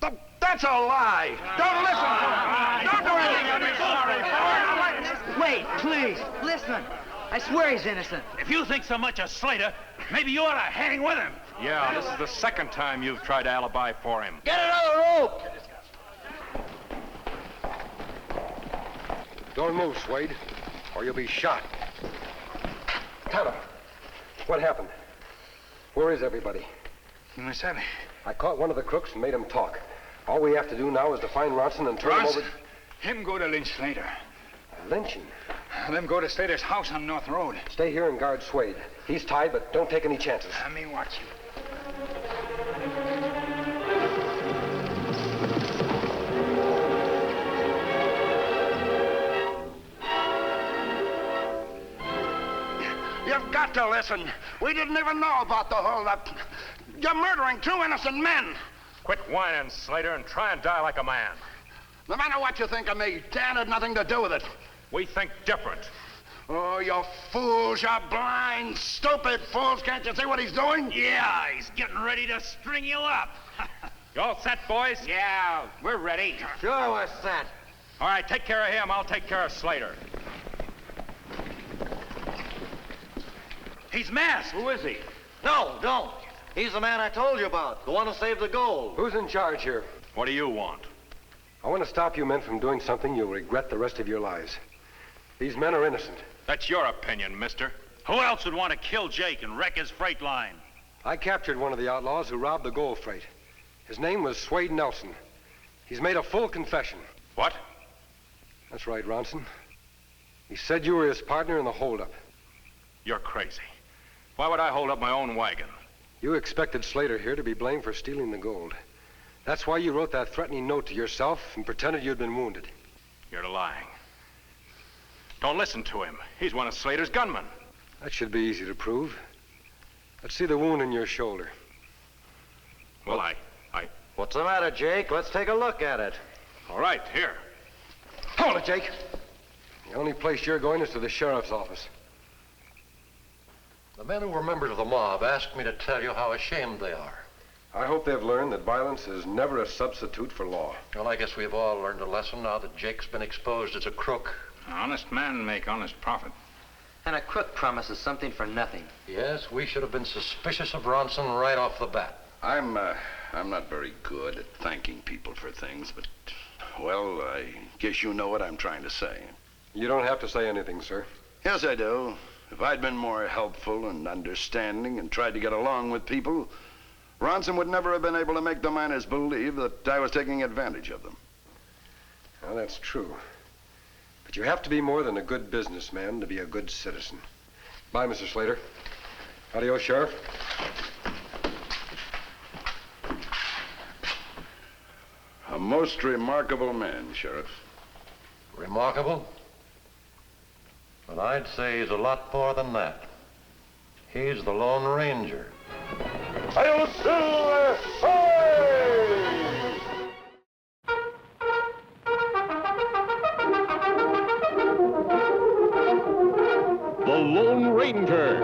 That's a lie. Don't listen to him. Don't do anything you'll be sorry for. Wait, please, listen. I swear he's innocent. If you think so much of Slater, maybe you ought to hang with him. Yeah, this is the second time you've tried to alibi for him. Get another rope. Don't move, Swade, or you'll be shot. Tonto, what happened? Where is everybody? Kemo Sabe. I caught one of the crooks and made him talk. All we have to do now is to find Ronson and turn him over. Him go to lynch Slater. Lynching? Them go to Slater's house on North Road. Stay here and guard Swade. He's tied, but don't take any chances. Let me watch you. You've got to listen. We didn't even know about the holdup. You're murdering two innocent men. Quit whining, Slater, and try and die like a man. No matter what you think of me, Dan had nothing to do with it. We think different. Oh, you fools, you blind, stupid fools. Can't you see what he's doing? Yeah, he's getting ready to string you up. You all set, boys? Yeah, we're ready. Sure, we're set. All right, take care of him. I'll take care of Slater. He's masked. Who is he? No, don't. He's the man I told you about, the one who saved the gold. Who's in charge here? What do you want? I want to stop you men from doing something you'll regret the rest of your lives. These men are innocent. That's your opinion, mister. Who else would want to kill Jake and wreck his freight line? I captured one of the outlaws who robbed the gold freight. His name was Swade Nelson. He's made a full confession. What? That's right, Ronson. He said you were his partner in the holdup. You're crazy. Why would I hold up my own wagon? You expected Slater here to be blamed for stealing the gold. That's why you wrote that threatening note to yourself and pretended you'd been wounded. You're lying. Don't listen to him. He's one of Slater's gunmen. That should be easy to prove. Let's see the wound in your shoulder. Well, What's the matter, Jake? Let's take a look at it. All right, here. Hold it, Jake. The only place you're going is to the sheriff's office. The men who were members of the mob asked me to tell you how ashamed they are. I hope they've learned that violence is never a substitute for law. Well, I guess we've all learned a lesson now that Jake's been exposed as a crook. An honest man make honest profit. And a crook promises something for nothing. Yes, we should have been suspicious of Ronson right off the bat. I'm not very good at thanking people for things, but, well, I guess you know what I'm trying to say. You don't have to say anything, sir. Yes, I do. If I'd been more helpful and understanding and tried to get along with people, Ronson would never have been able to make the miners believe that I was taking advantage of them. Well, that's true. But you have to be more than a good businessman to be a good citizen. Bye, Mr. Slater. Adios, Sheriff. A most remarkable man, Sheriff. Remarkable? But I'd say he's a lot more than that. He's the Lone Ranger. Hail Silver! The Lone Ranger.